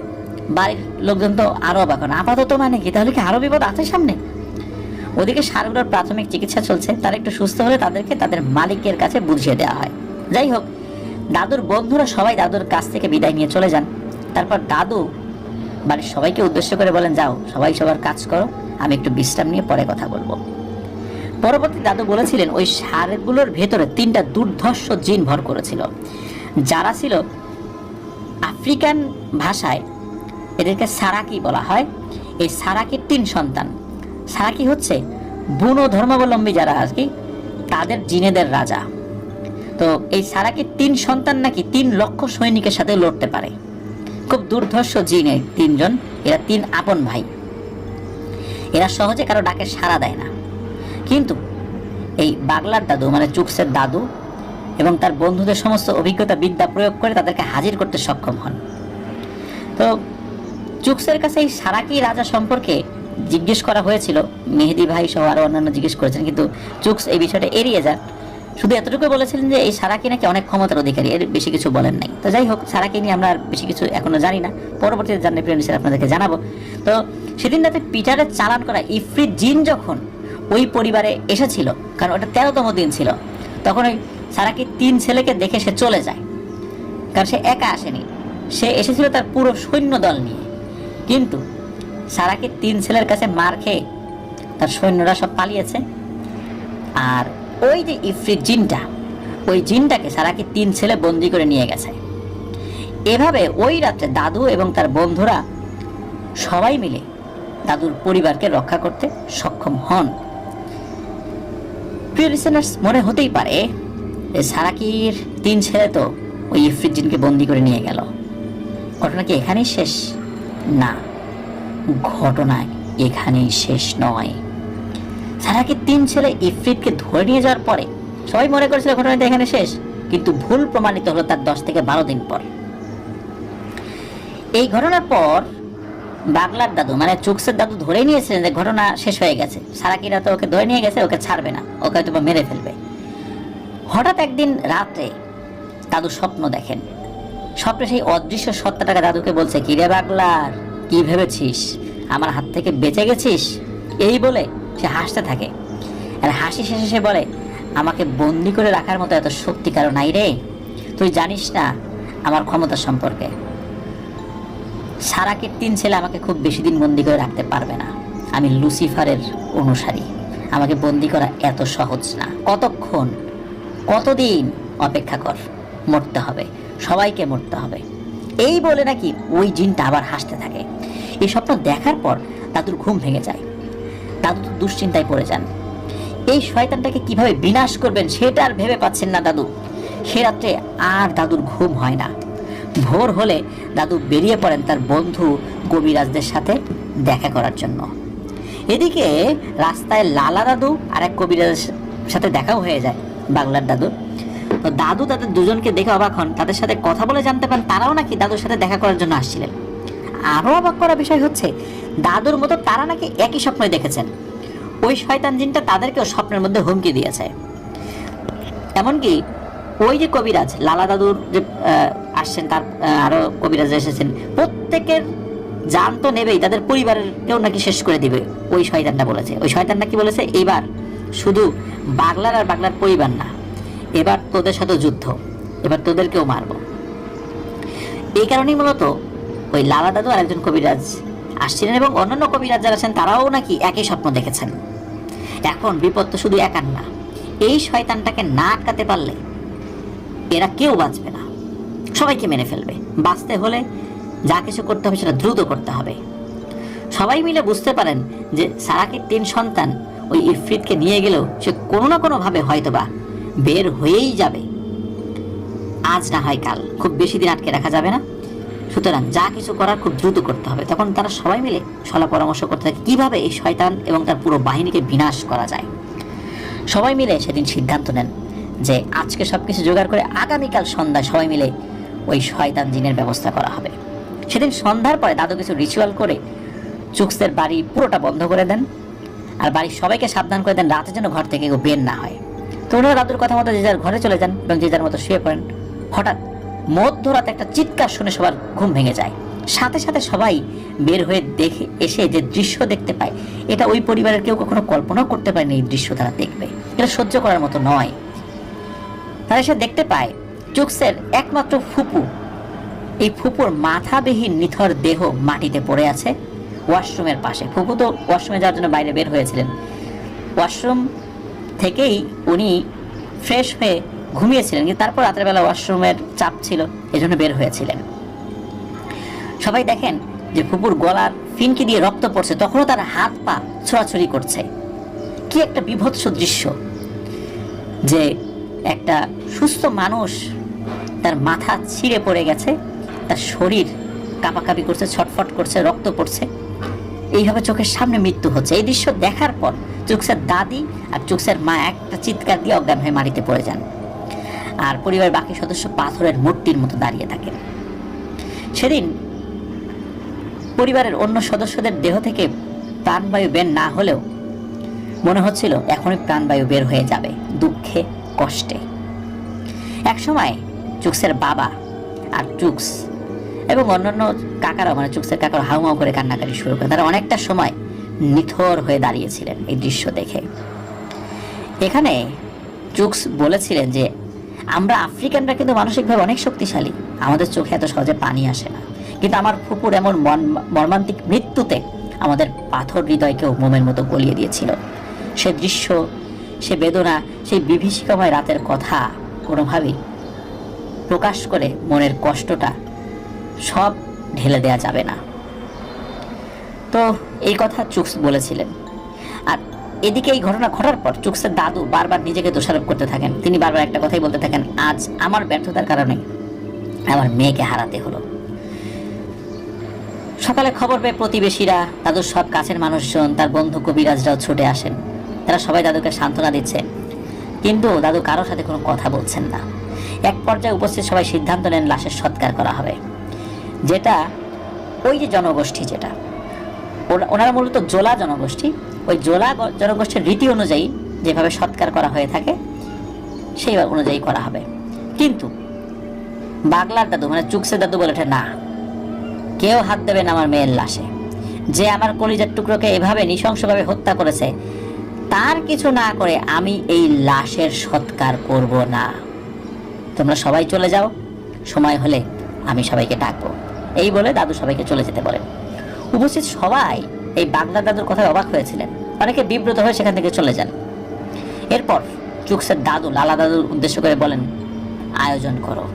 বাড়ির লোকজন তো আরো অবাক হন। আপাতত মানে কি? তাহলে কি আরো বিপদ আছে সামনে? ওদিকে ষাঁড়গুলোর প্রাথমিক চিকিৎসা চলছে, তারা একটু সুস্থ হলে তাদেরকে তাদের মালিকের কাছে বুঝিয়ে দেওয়া হয়। যাই হোক, দাদুর বন্ধুরা সবাই দাদুর কাছ থেকে বিদায় নিয়ে চলে যান। তারপর দাদু বাড়ির সবাইকে উদ্দেশ্য করে বলেন, যাও সবাই সবার কাজ করো, আমি একটু বিশ্রাম নিয়ে পরে কথা বলবো। পরবর্তী দাদু বলেছিলেন, ওই ষাঁড়গুলোর ভেতরে তিনটা দুর্ধর্ষ জিন ভর করেছিল, যারা ছিল আফ্রিকান ভাষায় এদেরকে সারাকি বলা হয়। এই সারাকির তিন সন্তান। সারাকি হচ্ছে বুনো ধর্মাবলম্বী যারা আর কি, তাদের জিনেদের রাজা। তো এই সারাকির তিন সন্তান নাকি 3 লক্ষ সৈনিকের সাথে লড়তে পারে। খুব দুর্ধর্ষ জিন এই তিনজন, এরা 3 আপন ভাই। এরা সহজে কারো ডাকে সাড়া দেয় না, কিন্তু এই বাগলার দাদু মানে চুকসের দাদু এবং তার বন্ধুদের সমস্ত অভিজ্ঞতা বিদ্যা প্রয়োগ করে তাদেরকে হাজির করতে সক্ষম হন। তো চুকসের কাছে এই সারাকি রাজা সম্পর্কে জিজ্ঞেস করা হয়েছিল, মেহেদি ভাই সহ আরো অন্যান্য জিজ্ঞেস করেছেন, কিন্তু চুকস এই বিষয়টা এড়িয়ে যান। শুধু এতটুকু বলেছিলেন যে এই সারাকি নাকি অনেক ক্ষমতার অধিকারী, এর বেশি কিছু বলেন নাই। তো যাই হোক, সারাকি নিয়ে আমরা আর বেশি কিছু এখনো জানি না, পরবর্তীতে জানলে প্রিয় নিশ্চয় আপনাদেরকে জানাবো। তো সেদিন রাতে পিটারের চালান করা ইফরিত জিন যখন ওই পরিবারে এসেছিল, কারণ ওটা 13তম দিন ছিল, তখন ওই সারাকি 3 ছেলেকে দেখে সে চলে যায়। কারণ সে একা আসেনি, সে এসেছিল তার পুরো সৈন্য দল নিয়ে। কিন্তু সারাকি 3 ছেলের কাছে মার খেয়ে তার সৈন্যরা সব পালিয়েছে। আর ওই যে ইফরিত জিনটা, ওই জিনটাকে সারাকি 3 ছেলে বন্দি করে নিয়ে গেছে। এভাবে ওই রাত্রে দাদু এবং তার বন্ধুরা সবাই মিলে দাদুর পরিবারকে রক্ষা করতে সক্ষম হন। প্রিয় লিসেনার্স, মনে হতেই পারে সারাকির 3 ছেলে তো ওই ইফরিত জিনকে বন্দি করে নিয়ে গেল, ঘটনা কি এখানেই শেষ? না, ঘটনা এখানেই শেষ নয়। সারাকির 3 ছেলে ইফরিতকে ধরে নিয়ে যাওয়ার পরে সবাই মনে করেছিল ঘটনাটা এখানে শেষ, কিন্তু ভুল প্রমাণিত হলো তার 10 থেকে 12 দিন পর। এই ঘটনার পর বাগলার দাদু মানে চুকসের দাদু ধরে নিয়েছিলেন যে ঘটনা শেষ হয়ে গেছে, সারাকিরা তো ওকে ধরে নিয়ে গেছে, ওকে ছাড়বে না, ওকে হয়তো মেরে ফেলবে। হঠাৎ একদিন রাত্রে দাদু স্বপ্ন দেখেন। স্বপ্নে সেই অদৃশ্য সত্তাটাকে দাদুকে বলছে, কি রে বাগলার, কি ভেবেছিস আমার হাত থেকে বেঁচে গেছিস? এই বলে সে হাসতে থাকে। আর হাসি শেষে সে বলে, আমাকে বন্দি করে রাখার মতো এত শক্তি কারো নাই রে, তুই জানিস না আমার ক্ষমতা সম্পর্কে। সারাকির 3 ছেলে আমাকে খুব বেশি দিন বন্দি করে রাখতে পারবে না, আমি লুসিফারের অনুসারী, আমাকে বন্দি করা এত সহজ না। কতক্ষণ, কতদিন অপেক্ষা কর, মরতে হবে, সবাইকে মরতে হবে। এই বলে নাকি ওই জিনটা আবার হাসতে থাকে। এই স্বপ্ন দেখার পর দাদুর ঘুম ভেঙে যায়। দাদু তো দুশ্চিন্তায় পড়ে যান। এই শয়তানটাকে কিভাবে বিনাশ করবেন সেটা আর ভেবে পাচ্ছেন না দাদু। সে রাত্রে আর দাদুর ঘুম হয় না। ভোর হলে দাদু বেরিয়ে পড়েন তার বন্ধু কবিরাজদের সাথে দেখা করার জন্য। এদিকে রাস্তায় লালা দাদু আর এক কবিরাজের সাথে দেখাও হয়ে যায় বাংলার দাদু। তো দাদু তাদের দুজনকে দেখে অবাক হন, তাদের সাথে কথা বলে জানতে পারেন তারাও নাকি দাদুর সাথে দেখা করার জন্য আসছিলেন। আরো অবাক করা বিষয় হচ্ছে, দাদুর মতো তারা নাকি একই স্বপ্নই দেখেছেন। ওই শয়তান জিনটা তাদেরকেও স্বপ্নের মধ্যে হুমকি দিয়েছে। এমনকি ওই যে কবিরাজ লালা দাদুর যে আসছেন, তার আরো কবিরাজ এসেছেন, প্রত্যেকের জান তো নেবেই, তাদের পরিবারের কেউ নাকি শেষ করে দিবে ওই শয়তানটা বলেছে। ওই শয়তানটা কি বলেছে, এবার শুধু বাগলার আর বাগলার পরিবার না, এবার তোদের সাথে যুদ্ধ, এবার তোদেরকেও মারবো। এই কারণেই মূলত ওই লালা দাদু আর একজন কবিরাজ আসছিলেন এবং অন্যান্য কবিরাজ যারা আছেন তারাও নাকি একই স্বপ্ন দেখেছেন। এখন বিপদ তো শুধু একার না, এই শয়তানটাকে না আটকাতে পারলে এরা কেউ বাঁচবে না, সবাইকে মেরে ফেলবে। বাঁচতে হলে যা কিছু করতে হবে সেটা দ্রুত করতে হবে। সবাই মিলে বুঝতে পারেন যে সারাকির 3 সন্তান ওই ইফরিতকে নিয়ে গেলেও সে কোনো না কোনো ভাবে হয়তোবা বের হয়েই যাবে। আজ না হয় কাল, খুব বেশি দিন আটকে রাখা যাবে না। সুতরাং যা কিছু করার খুব দ্রুত করতে হবে। তখন তারা সবাই মিলে সলা পরামর্শ করতে থাকে কিভাবে এই শয়তান এবং তার পুরো বাহিনীকে বিনাশ করা যায়। সবাই মিলে সেদিন সিদ্ধান্ত নেন যে আজকে সবকিছু জোগাড় করে আগামীকাল সন্ধ্যায় সবাই মিলে ওই শয়তান জিনের ব্যবস্থা করা হবে। সেদিন সন্ধ্যার পরে দাদু কিছু রিচুয়াল করে চুক্সের বাড়ি পুরোটা বন্ধ করে দেন, আর বাড়ির সবাইকে সাবধান করে দেন রাতে যেন ঘর থেকে কেউ বের না হয়। তো ওনারা দাদুর কথা মতো যে যার ঘরে চলে যান এবং যে যার মতো শুয়ে পড়েন। হঠাৎ মধ্যরাতে একটা চিৎকার শুনে সবার ঘুম ভেঙে যায়। সাথে সাথে সবাই বের হয়ে দেখে এসে যে দৃশ্য দেখতে পায়, এটা ওই পরিবারের কেউ কখনো কল্পনাও করতে পারেনি এই দৃশ্য তারা দেখবে। এটা সহ্য করার মতো নয়। তারা এসে দেখতে পায় চুক্সের একমাত্র ফুপু, এই ফুপুর মাথাবিহীন নিথর দেহ মাটিতে পড়ে আছে ওয়াশরুমের পাশে। ফুপু তো ওয়াশরুমে যাওয়ার জন্য বাইরে বের হয়েছিলেন। ওয়াশরুম থেকেই উনি ফ্রেশ হয়ে ঘুমিয়েছিলেন, কিন্তু তারপর রাতের বেলা ওয়াশরুমের চাপ ছিল, এজন্য বের হয়েছিলেন। সবাই দেখেন যে ফুপুর গলার ফিনকি দিয়ে রক্ত পড়ছে, তখনও তার হাত পা ছোড়াছুড়ি করছে। কি একটা বিভৎস দৃশ্য যে একটা সুস্থ মানুষ, তার মাথা ছিঁড়ে পড়ে গেছে, তার শরীর কাঁপাকাঁপি করছে, ছটফট করছে, রক্ত পড়ছে, এইভাবে চোখের সামনে মৃত্যু হচ্ছে। এই দৃশ্য দেখার পর চুক্সের দাদি আর চুক্সের মা একটা চিৎকার দিয়ে অজ্ঞান হয়ে মাটিতে পড়ে যান, আর পরিবারের বাকি সদস্য পাথরের মূর্তির মতো দাঁড়িয়ে থাকেন। সেদিন পরিবারের অন্য সদস্যদের দেহ থেকে প্রাণবায়ু বের না হলেও মনে হচ্ছিল এখনই প্রাণবায়ু বের হয়ে যাবে দুঃখে কষ্টে। একসময় চুক্সের বাবা আর চুক্স এবং অন্যান্য কাকারা, মানে চুক্সের কাকারা হাউমাউ করে কান্নাকাটি শুরু করেন। তারা অনেকটা সময় নিথর হয়ে দাঁড়িয়েছিলেন এই দৃশ্য দেখে। এখানে চুক্স বলেছিলেন যে আমরা আফ্রিকানরা কিন্তু মানসিকভাবে অনেক শক্তিশালী, আমাদের চোখে এত সহজে পানি আসে না, কিন্তু আমার ফুপুর এমন মর্মান্তিক মৃত্যুতে আমাদের পাথর হৃদয়কেও মোমের মতো গলিয়ে দিয়েছিল। সে দৃশ্য, সে বেদনা, সেই বিভীষিকাময় রাতের কথা কোনোভাবেই প্রকাশ করে মনের কষ্টটা সব ঢেলে দেয়া যাবে না। তো এই কথা চুক্স বলেছিলেন। আর এদিকে এই ঘটনা ঘটার পর চুক্সের দাদু বারবার নিজেকে দোষারোপ করতে থাকেন। তিনি বারবার একটা কথাই বলতে থাকেন, আজ আমার ব্যর্থতার কারণে আমার মেয়েকে হারাতে হলো। সকালে খবর পেয়ে প্রতিবেশীরা, দাদুর সব কাছের মানুষজন, তার বন্ধু কবিরাজরাও ছুটে আসেন। তারা সবাই দাদুকে সান্ত্বনা দিচ্ছে, কিন্তু দাদু কারোর সাথে কোনো কথা বলছেন না। এক পর্যায়ে উপস্থিত সবাই সিদ্ধান্ত নেন লাশের সৎকার করা হবে, যেটা ওই যে জনগোষ্ঠী, যেটা ওনারা মূলত জোলা জনগোষ্ঠী, ওই জোলা জনগোষ্ঠীর রীতি অনুযায়ী যেভাবে সৎকার করা হয়ে থাকে সেই অনুযায়ী করা হবে। কিন্তু বাগলার দাদু, মানে চুক্সের দাদু বলে ওঠে, না, কেউ হাত দেবে না আমার মেয়ের লাশে। যে আমার কলিজার টুকরোকে এভাবে নৃশংসভাবে হত্যা করেছে, তার কিছু না করে আমি এই লাশের সৎকার করব না। তোমরা সবাই চলে যাও, সময় হলে আমি সবাইকে ডাকবো। এই বলে দাদু সবাইকে চলে যেতে বলেন। উপস্থিত সবাই এই বাগলার দাদুর কথায় অবাক হয়েছিলেন, অনেকে বিব্রত হয়ে সেখান থেকে চলে যান। এরপর চুক্সের দাদু লালা দাদুর উদ্দেশ্য করে বলেন, আয়োজন করো।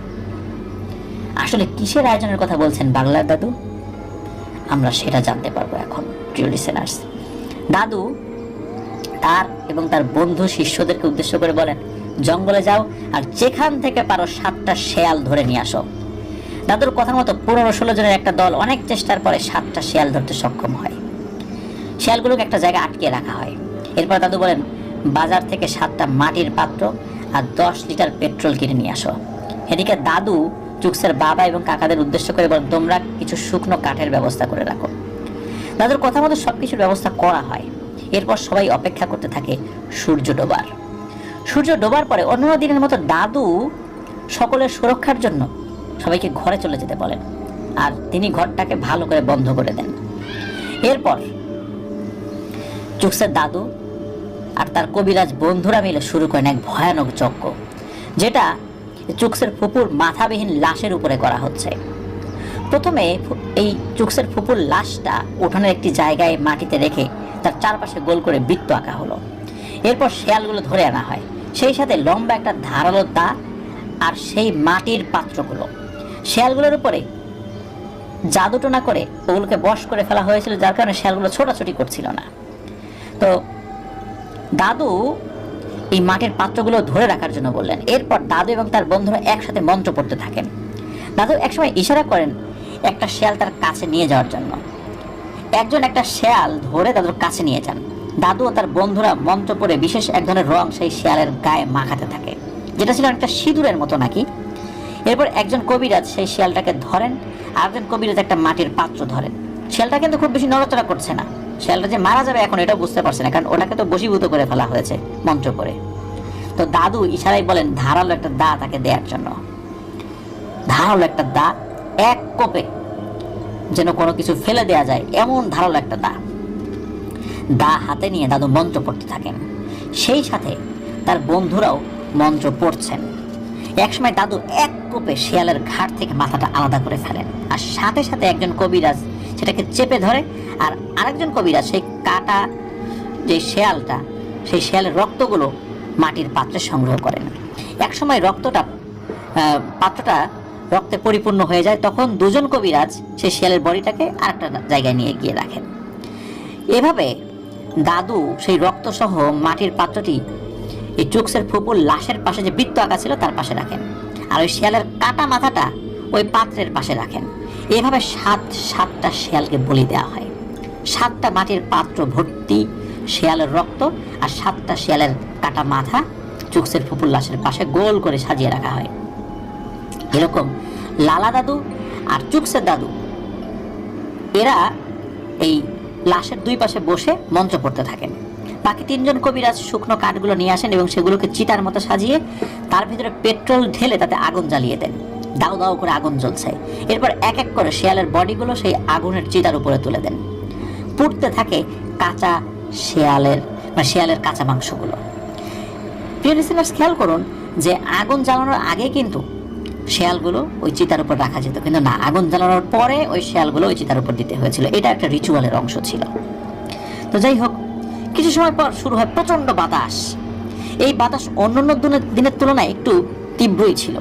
আসলে কিসের আয়োজনের কথা বলছেন বাগলার দাদু? আমরা সেটা জানতে পারবো এখন, প্রিয় লিসেনার্স। দাদু তার এবং তার বন্ধু শিষ্যদেরকে উদ্দেশ্য করে বলেন, জঙ্গলে যাও আর যেখান থেকে পারো 7টা শেয়াল ধরে নিয়ে আসো। দাদুর কথা মতো 15-16 জনের একটা দল অনেক চেষ্টার পরে 7টা শেয়াল ধরতে সক্ষম হয়। শেয়ালগুলোকে একটা জায়গায় আটকে রাখা হয়। এরপর দাদু বলেন, বাজার থেকে 7টা মাটির পাত্র আর 10 লিটার পেট্রোল কিনে নিয়ে আসো। এদিকে দাদু চুক্সের বাবা এবং কাকাদের উদ্দেশ্য করে বলেন, তোমরা কিছু শুকনো কাঠের ব্যবস্থা করে রাখো। দাদুর কথা মতো সবকিছুর ব্যবস্থা করা হয়। এরপর সবাই অপেক্ষা করতে থাকে সূর্য ডোবার। সূর্য ডোবার পরে অন্য দিনের মতো দাদু সকলের সুরক্ষার জন্য সবাইকে ঘরে চলে যেতে বলেন, আর তিনি ঘরটাকে ভালো করে বন্ধ করে দেন। এরপর চুক্সের দাদু আর তার কবিরাজ বন্ধুরা মিলে শুরু করেন এক ভয়ানক যজ্ঞ, যেটা চুক্সের ফুপুর মাথাবিহীন লাশের উপরে করা হচ্ছে। প্রথমে এই চুক্সের ফুপুর লাশটা উঠানের একটি জায়গায় মাটিতে রেখে তার চারপাশে গোল করে বৃত্ত আঁকা হলো। এরপর শেয়ালগুলো ধরে আনা হয়, সেই সাথে লম্বা একটা ধারালো দা আর সেই মাটির পাত্রগুলো শেয়ালগুলোর উপরে জাদুটোনা করে ওগুলোকে বশ করে ফেলা হয়েছিল, যার কারণে শেয়ালগুলো ছোটাছুটি করছিল না। তো দাদু এই মাটির পাত্রগুলো ধরে রাখার জন্য বললেন। এরপর দাদু এবং তার বন্ধুরা একসাথে মন্ত্র পড়তে থাকেন। দাদু একসময় ইশারা করেন একটা শেয়াল তার কাছে নিয়ে যাওয়ার জন্য। একজন একটা শেয়াল ধরে দাদুর কাছে নিয়ে যান। দাদু ও তার বন্ধুরা মন্ত্র পড়ে বিশেষ এক ধরনের রং সেই শেয়ালের গায়ে মাখাতে থাকে, যেটা ছিল একটা সিঁদুরের মতো নাকি। এরপর একজন কবিরাজ সেই শিয়ালটাকে ধরেন, আর একজন কবিরাজ একটা মাটির পাত্র ধরেন। শিয়ালটা কিন্তু খুব বেশি নড়াচড়া করছে না। শিয়ালটা যে মারা যাবে এখন এটা বুঝতে পারছে না, কারণ ওটাকে তো বশীভূত করে ফেলা হয়েছে মন্ত্র করে। তো দাদু ইশারায় বলেন ধারালো একটা দা তাকে দেওয়ার জন্য। ধারালো একটা দা, এক কোপে যেন কোনো কিছু ফেলে দেওয়া যায় এমন ধারালো একটা দা হাতে নিয়ে দাদু মন্ত্র পড়তে থাকেন। সেই সাথে তার বন্ধুরাও মন্ত্র পড়ছেন। একসময় দাদু এক কোপে শিয়ালের ঘাট থেকে মাথাটা আলাদা করে ফেলেন, আর সাথে সাথে একজন কবিরাজ সেটাকে চেপে ধরে, আর আরেকজন কবিরাজ সেই কাটা যে শিয়ালটা, সেই শিয়ালের রক্তগুলো মাটির পাত্রে সংগ্রহ করেন। একসময় পাত্রটা রক্তে পরিপূর্ণ হয়ে যায়। তখন দুজন কবিরাজ সেই শিয়ালের বডিটাকে আরেকটা জায়গায় নিয়ে গিয়ে রাখেন। এভাবে দাদু সেই রক্তসহ মাটির পাত্রটি এই চুকসের ফুপুর লাশের পাশে যে বৃত্ত আঁকা ছিল তার পাশে রাখেন, আর ওই শিয়ালের কাটা মাথাটা ওই পাত্রের পাশে রাখেন। এভাবে সাতটা শিয়ালকে বলি দেওয়া হয়। 7টা মাটির পাত্র ভর্তি শিয়ালের রক্ত আর 7টা শিয়ালের কাটা মাথা চুকসের ফুপুর লাশের পাশে গোল করে সাজিয়ে রাখা হয়। এরকম লালা দাদু আর চুকসের দাদু এরা এই লাশের দুই পাশে বসে মন্ত্র পড়তে থাকেন। বাকি 3জন কবিরাজ শুকনো কাঠগুলো নিয়ে আসেন এবং সেগুলোকে চিতার মতো সাজিয়ে তার ভিতরে পেট্রোল ঢেলে তাতে আগুন জ্বালিয়ে দেন। দাউ দাউ করে আগুন জ্বলছে। এরপর এক এক করে শিয়ালের বডিগুলো সেই আগুনের চিতার উপরে তুলে দেন। পুড়তে থাকে কাঁচা শিয়ালের কাঁচা মাংসগুলো। প্রিয় লিসেনার্স, খেয়াল করুন যে আগুন জ্বালানোর আগে কিন্তু শিয়ালগুলো ওই চিতার উপর রাখা যেত, কিন্তু না, আগুন জ্বালানোর পরে ওই শিয়ালগুলো ওই চিতার উপর দিতে হয়েছিল। এটা একটা রিচুয়ালের অংশ ছিল। তো যাই হোক, কিছু সময় পর শুরু হয় প্রচন্ড বাতাস। এই বাতাস অন্যান্য দিনের তুলনায় একটু তীব্রই ছিল।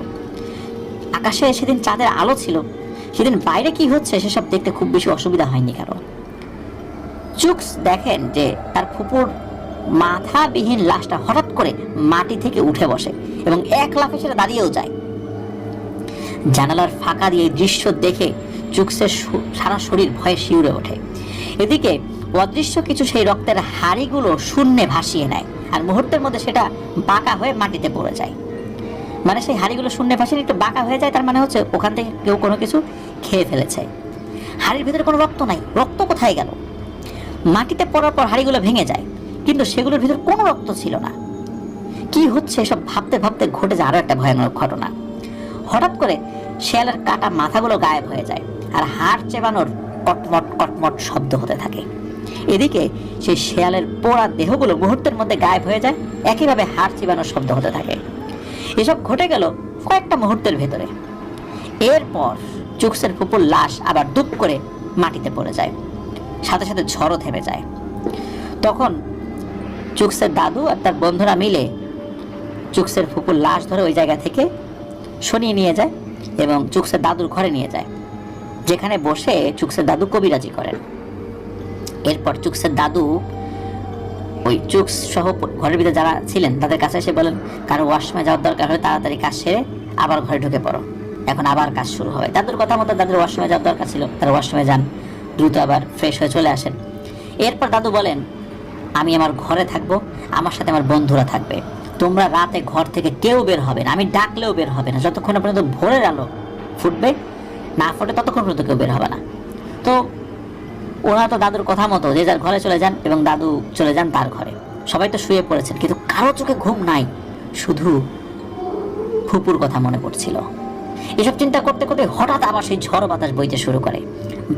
আকাশে সেদিন চাঁদের আলো ছিল। সেদিন বাইরে কি হচ্ছে সেসব দেখতে খুব বেশি অসুবিধা হয়নি কারো। চুকস দেখেন যে তার ফুপুর মাথাবিহীন লাশটা হঠাৎ করে মাটি থেকে উঠে বসে এবং এক লাফে সেটা দাঁড়িয়েও যায়। জানালার ফাঁকা দিয়ে দৃশ্য দেখে চুকসের সারা শরীর ভয়ে শিউরে ওঠে। এদিকে অদৃশ্য কিছু সেই রক্তের হাড়িগুলো শূন্যে ভাসিয়ে নেয়, আর মুহূর্তের মধ্যে সেটা বাঁকা হয়ে মাটিতে পড়ে যায়। মানে সেই হাড়িগুলো শূন্যে ভাসিয়ে একটু বাঁকা হয়ে যায়, তার মানে হচ্ছে ওখান থেকে কেউ কোনো কিছু খেয়ে ফেলেছে। হাড়ির ভিতরে কোনো রক্ত নাই। রক্ত কোথায় গেল? মাটিতে পড়ার পর হাড়িগুলো ভেঙে যায়, কিন্তু সেগুলোর ভিতরে কোনো রক্ত ছিল না। কি হচ্ছে এসব ভাবতে ভাবতে ঘটে যায় আরো একটা ভয়ানক ঘটনা। হঠাৎ করে শিয়ালের কাটা মাথাগুলো গায়েব হয়ে যায়, আর হাড় চেবানোর কটমট কটমট শব্দ হতে থাকে। এদিকে সেই শিয়ালের পোড়া দেহগুলো মুহূর্তের মধ্যে গায়েব হয়ে যায়, একইভাবে হাড় চিবানোর শব্দ হতে থাকে। এসব ঘটে গেল কয়েকটা মুহূর্তের ভেতরে। এরপর চুকসের ফুপুর লাশ আবার দুপ করে মাটিতে পড়ে যায়, সাথে সাথে ঝড়ও থেমে যায়। তখন চুকসের দাদু আর তার বন্ধুরা মিলে চুকসের ফুপুর লাশ ধরে ওই জায়গা থেকে সরিয়ে নিয়ে যায় এবং চুকসের দাদুর ঘরে নিয়ে যায়, যেখানে বসে চুকসের দাদু কবিরাজি করেন। এরপর চুকসের দাদু ওই চুকস সহ ঘরের ভিতরে যারা ছিলেন তাদের কাছে এসে বলেন, কারো ওয়াশরুমে যাওয়ার দরকার হলে তাড়াতাড়ি কাজ সেরে আবার ঘরে ঢুকে পড়ো, এখন আবার কাজ শুরু হবে। দাদুর কথা মতো দাদুর ওয়াশরুমে যাওয়ার দরকার ছিল, তারা ওয়াশরুমে যান, দ্রুত আবার ফ্রেশ হয়ে চলে আসেন। এরপর দাদু বলেন, আমি আমার ঘরে থাকবো, আমার সাথে আমার বন্ধুরা থাকবে, তোমরা রাতে ঘর থেকে কেউ বের হবে না, আমি ডাকলেও বের হবে না, যতক্ষণ পর্যন্ত ভোরের আলো ফুটবে না ফোটে ততক্ষণ পর্যন্ত কেউ বের হবে না। তো ওনারা তো দাদুর কথা মতো যে যার ঘরে চলে যান এবং দাদু চলে যান তার ঘরে। সবাই তো শুয়ে পড়েছেন, কিন্তু কারো চোখে ঘুম নাই, শুধু ফুপুর কথা মনে পড়ছিল। এসব চিন্তা করতে করতে হঠাৎ আবার সেই ঝড় বাতাস বইতে শুরু করে।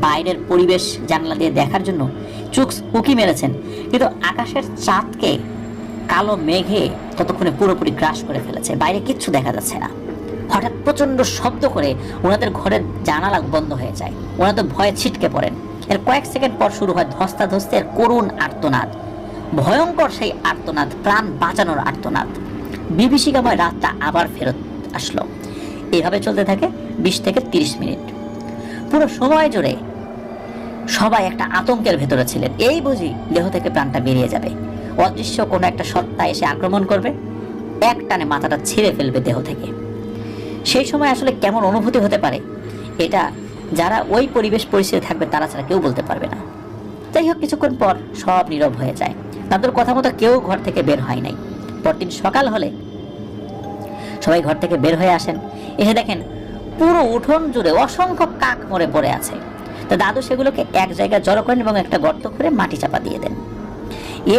বাইরের পরিবেশ জানলা দিয়ে দেখার জন্য চুকস উকি মেরেছেন, কিন্তু আকাশের চাঁদকে কালো মেঘে ততক্ষণে পুরোপুরি গ্রাস করে ফেলেছে, বাইরে কিচ্ছু দেখা যাচ্ছে না। হঠাৎ প্রচন্ড শব্দ করে ওনাদের ঘরের জানালা বন্ধ হয়ে যায়। ওনারা তো ভয়ে ছিটকে পড়েন। এর কয়েক সেকেন্ড পর শুরু হয় ধস্তাধস্তের করুণ আর্তনাদ, ভয়ঙ্কর সেই আর্তনাদ, প্রাণ বাঁচানোর আর্তনাদ। বিভীষিকাময় রাতটা আবার ফেরত আসলো। এভাবে চলতে থাকে 20 থেকে 30 মিনিট। পুরো সময় জুড়ে সবাই একটা আতঙ্কের ভেতরে ছিলেন। এই বুঝি দেহ থেকে প্রাণটা বেরিয়ে যাবে, অদৃশ্য কোনো একটা সত্তা এসে আক্রমণ করবে, এক টানে মাথাটা ছিঁড়ে ফেলবে দেহ থেকে। সেই সময় আসলে কেমন অনুভূতি হতে পারে, এটা যারা ওই পরিবেশ পরিস্থিতি থাকবে তারা ছাড়া কেউ বলতে পারবে না। যাই হোক, কিছুক্ষণ পর সব নীরব হয়ে যায়। তাদের কথা মতো কেউ ঘর থেকে বের হয় নাই। পরদিন সকাল হলে সবাই ঘর থেকে বের হয়ে আসেন। এসে দেখেন পুরো উঠোন জুড়ে অসংখ্য কাক মরে পড়ে আছে। তো দাদু সেগুলোকে এক জায়গায় জড়ো করেন এবং একটা গর্ত করে মাটি চাপা দিয়ে দেন।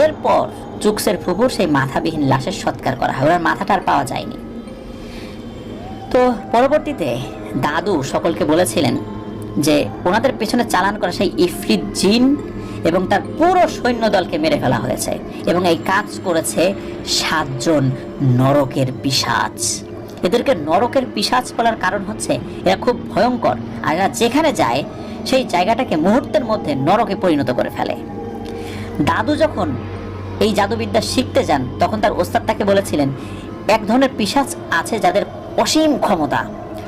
এরপর চুকসের ফুপুর সেই মাথাবিহীন লাশের সৎকার করা হয়। ওনার মাথাটা আর পাওয়া যায়নি। তো পরবর্তীতে দাদু সকলকে বলেছিলেন যে ওনাদের পেছনে চালান করা সেই ইফরিত জিন এবং তার পুরো সৈন্যদলকে মেরে ফেলা হয়েছে, এবং এই কাজ করেছে 7 জন নরকের পিশাচ। এদেরকে নরকের পিশাচ বলার কারণ হচ্ছে এরা খুব ভয়ঙ্কর, আর এরা যেখানে যায় সেই জায়গাটাকে মুহূর্তের মধ্যে নরকে পরিণত করে ফেলে। দাদু যখন এই জাদুবিদ্যা শিখতে যান তখন তার ওস্তাদ তাকে বলেছিলেন এক ধরনের পিশাচ আছে যাদের অসীম ক্ষমতা।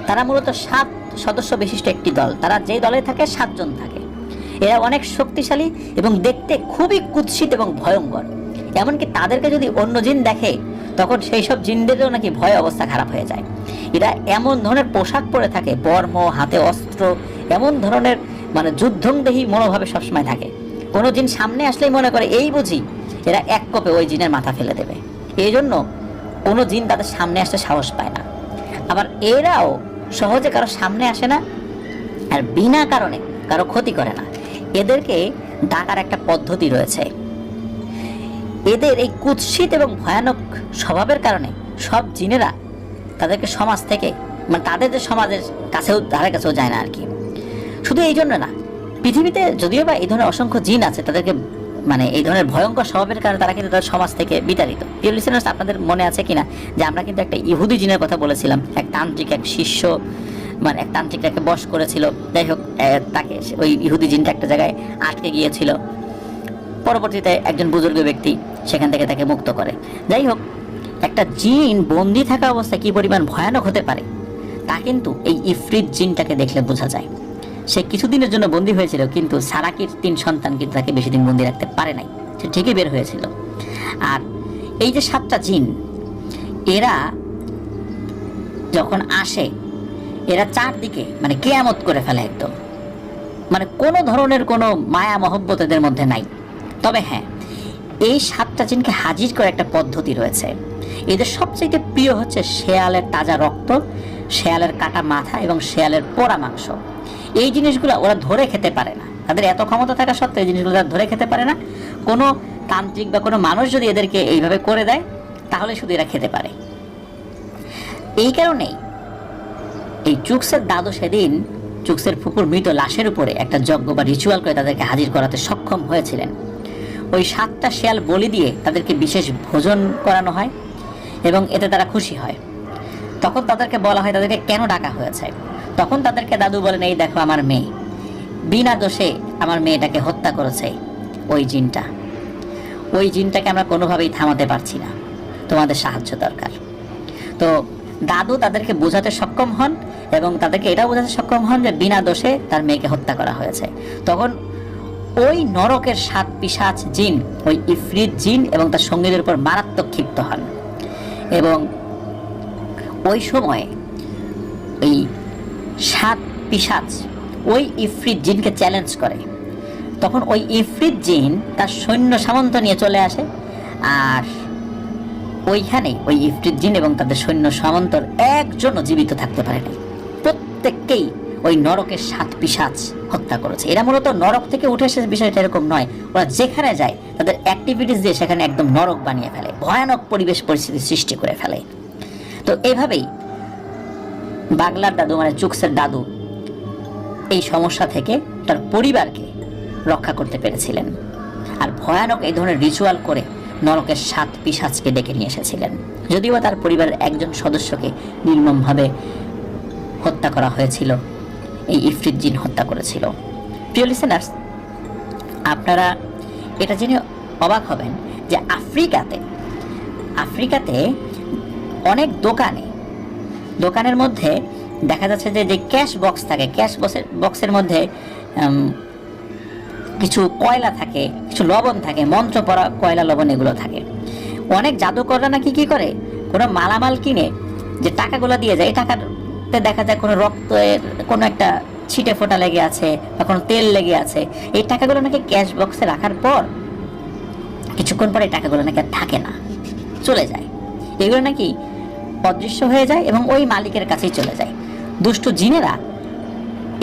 তারা মূলত 7 সদস্য বিশিষ্ট একটি দল। তারা যে দলে থাকে 7 জন থাকে। এরা অনেক শক্তিশালী এবং দেখতে খুবই কুৎসিত এবং ভয়ঙ্কর। এমনকি তাদেরকে যদি অন্য জিন দেখে তখন সেই সব জিনদেরও নাকি ভয় অবস্থা খারাপ হয়ে যায়। এরা এমন ধরনের পোশাক পরে থাকে, বর্ম, হাতে অস্ত্র, এমন ধরনের যুদ্ধংদেহী মনোভাবে সবসময় থাকে। কোনো জিন সামনে আসলেই মনে করে এই বুঝি এরা এক কোপে ওই জিনের মাথা ফেলে দেবে। এই জন্য কোনো জিন তাদের সামনে আসতে সাহস পায় না। আবার এরাও সহজে কারো সামনে আসে না আর বিনা কারণে কারো ক্ষতি করে না। এদেরকে ডাকার একটা পদ্ধতি রয়েছে। এদের এই কুৎসিত এবং ভয়ানক স্বভাবের কারণে সব জিনেরা তাদেরকে সমাজ থেকে তাদের যে সমাজের কাছেও ধারে কাছেও যায় না আর কি। শুধু এই জন্য না, পৃথিবীতে যদিও বা এই ধরনের অসংখ্য জিন আছে, তাদেরকে এই ধরনের ভয়ঙ্কর স্বভাবের কারণে তারা কিন্তু তাদের সমাজ থেকে বিতাড়িত। প্রিয় লিসেনার্স, আপনাদের মনে আছে কিনা যে আমরা কিন্তু একটা ইহুদি জিনের কথা বলেছিলাম। এক তান্ত্রিক, এক শিষ্য এক তান্ত্রিকটাকে বশ করেছিল। যাই হোক, তাকে ওই ইহুদি জিনটা একটা জায়গায় আটকে গিয়েছিল। পরবর্তীতে একজন বুজুর্গ ব্যক্তি সেখান থেকে তাকে মুক্ত করে। যাই হোক, একটা জিন বন্দি থাকা অবস্থায় কি পরিমাণ ভয়ানক হতে পারে তা কিন্তু এই ইফরিত জিনটাকে দেখলে বোঝা যায়। সে কিছুদিনের জন্য বন্দী হয়েছিল, কিন্তু সারাকির 3 সন্তান কিন্তু তাকে বেশি দিন বন্দী রাখতে পারে নাই। সে ঠিকই বের হয়েছিল। আর এই যে 7টা জিন, এরা যখন আসে এরা চারদিকে কেয়ামত করে ফেলে একদম। কোনো ধরনের কোনো মায়া মহব্বত এদের মধ্যে নাই। তবে হ্যাঁ, এই 7টা জিনকে হাজির করে একটা পদ্ধতি রয়েছে। এদের সবচেয়ে প্রিয় হচ্ছে শেয়ালের তাজা রক্ত, শেয়ালের কাটা মাথা এবং শেয়ালের পোড়া মাংস। এই জিনিসগুলো ওরা ধরে খেতে পারে না। তাদের এত ক্ষমতা থাকা সত্ত্বেও এই জিনিসগুলো তারা ধরে খেতে পারে না। কোনো তান্ত্রিক বা কোনো মানুষ যদি এদেরকে এইভাবে করে দেয় তাহলে শুধু এরা খেতে পারে। এই কারণেই এই চুকসের দাদু সেদিন চুকসের ফুপুর মৃত লাশের উপরে একটা যজ্ঞ বা রিচুয়াল করে তাদেরকে হাজির করাতে সক্ষম হয়েছিলেন। ওই 7টা শেয়াল বলি দিয়ে তাদেরকে বিশেষ ভোজন করানো হয় এবং এতে তারা খুশি হয়। তখন তাদেরকে বলা হয় তাদেরকে কেন ডাকা হয়েছে। তখন তাদেরকে দাদু বলেন, এই দেখো আমার মেয়ে, বিনা দোষে আমার মেয়েটাকে হত্যা করেছে ওই জিনটা। ওই জিনটাকে আমরা কোনোভাবেই থামাতে পারছি না, তোমাদের সাহায্য দরকার। তো দাদু তাদেরকে বোঝাতে সক্ষম হন এবং তাদেরকে এটাও বোঝাতে সক্ষম হন যে বিনা দোষে তার মেয়েকে হত্যা করা হয়েছে। তখন ওই নরকের 7 পিশাচ জিন, ওই ইফরিত জিন এবং তার সঙ্গীদের উপর মারাত্মক ক্ষিপ্ত হন এবং ওই সময় এই 7 পিশাচ ওই ইফরিত জিনকে চ্যালেঞ্জ করে। তখন ওই ইফরিত জিন তার সৈন্য সামন্ত নিয়ে চলে আসে, আর ওইখানে ওই ইফরিত জিন এবং তাদের সৈন্য সামন্তর একজনও জীবিত থাকতে পারেনি। প্রত্যেককেই ওই নরকের 7 পিশাচ হত্যা করেছে। এরা মূলত নরক থেকে উঠে এসে বিষয়টা এরকম নয়, ওরা যেখানে যায় তাদের অ্যাক্টিভিটিস দিয়ে সেখানে একদম নরক বানিয়ে ফেলে, ভয়ানক পরিবেশ পরিস্থিতি সৃষ্টি করে ফেলে। তো এইভাবেই বাগলার দাদু চুকসের দাদু এই সমস্যা থেকে তার পরিবারকে রক্ষা করতে পেরেছিলেন। আর ভয়ানক এই ধরনের রিচুয়াল করে নরকের 7 পিশাচকে ডেকে নিয়ে এসেছিলেন। যদিও তার পরিবারের একজন সদস্যকে নির্মমভাবে হত্যা করা হয়েছিল, এই ইফরিত জিন হত্যা করেছিল। প্রিয় লিসেনার্স, আপনারা এটা জেনে অবাক হবেন যে আফ্রিকাতে অনেক দোকানে দোকানের মধ্যে দেখা যাচ্ছে যে যে ক্যাশ বক্স থাকে, ক্যাশ বক্সের মধ্যে কিছু কয়লা থাকে, কিছু লবণ থাকে, মন্ত্র পড়া কয়লা লবণ এগুলো থাকে। অনেক জাদুকররা নাকি কি করে, কোনো মালামাল কিনে যে টাকাগুলো দিয়ে যায়, এই টাকাতে দেখা যায় কোনো রক্তের কোনো একটা ছিটে ফোঁটা লেগে আছে বা কোনো তেল লেগে আছে। এই টাকাগুলো নাকি ক্যাশ বক্সে রাখার পর কিছুক্ষণ পরে এই টাকাগুলো নাকি আর থাকে না, চলে যায়। এগুলো নাকি অদৃশ্য হয়ে যায় এবং ওই মালিকের কাছেই চলে যায়। দুষ্ট জিনেরা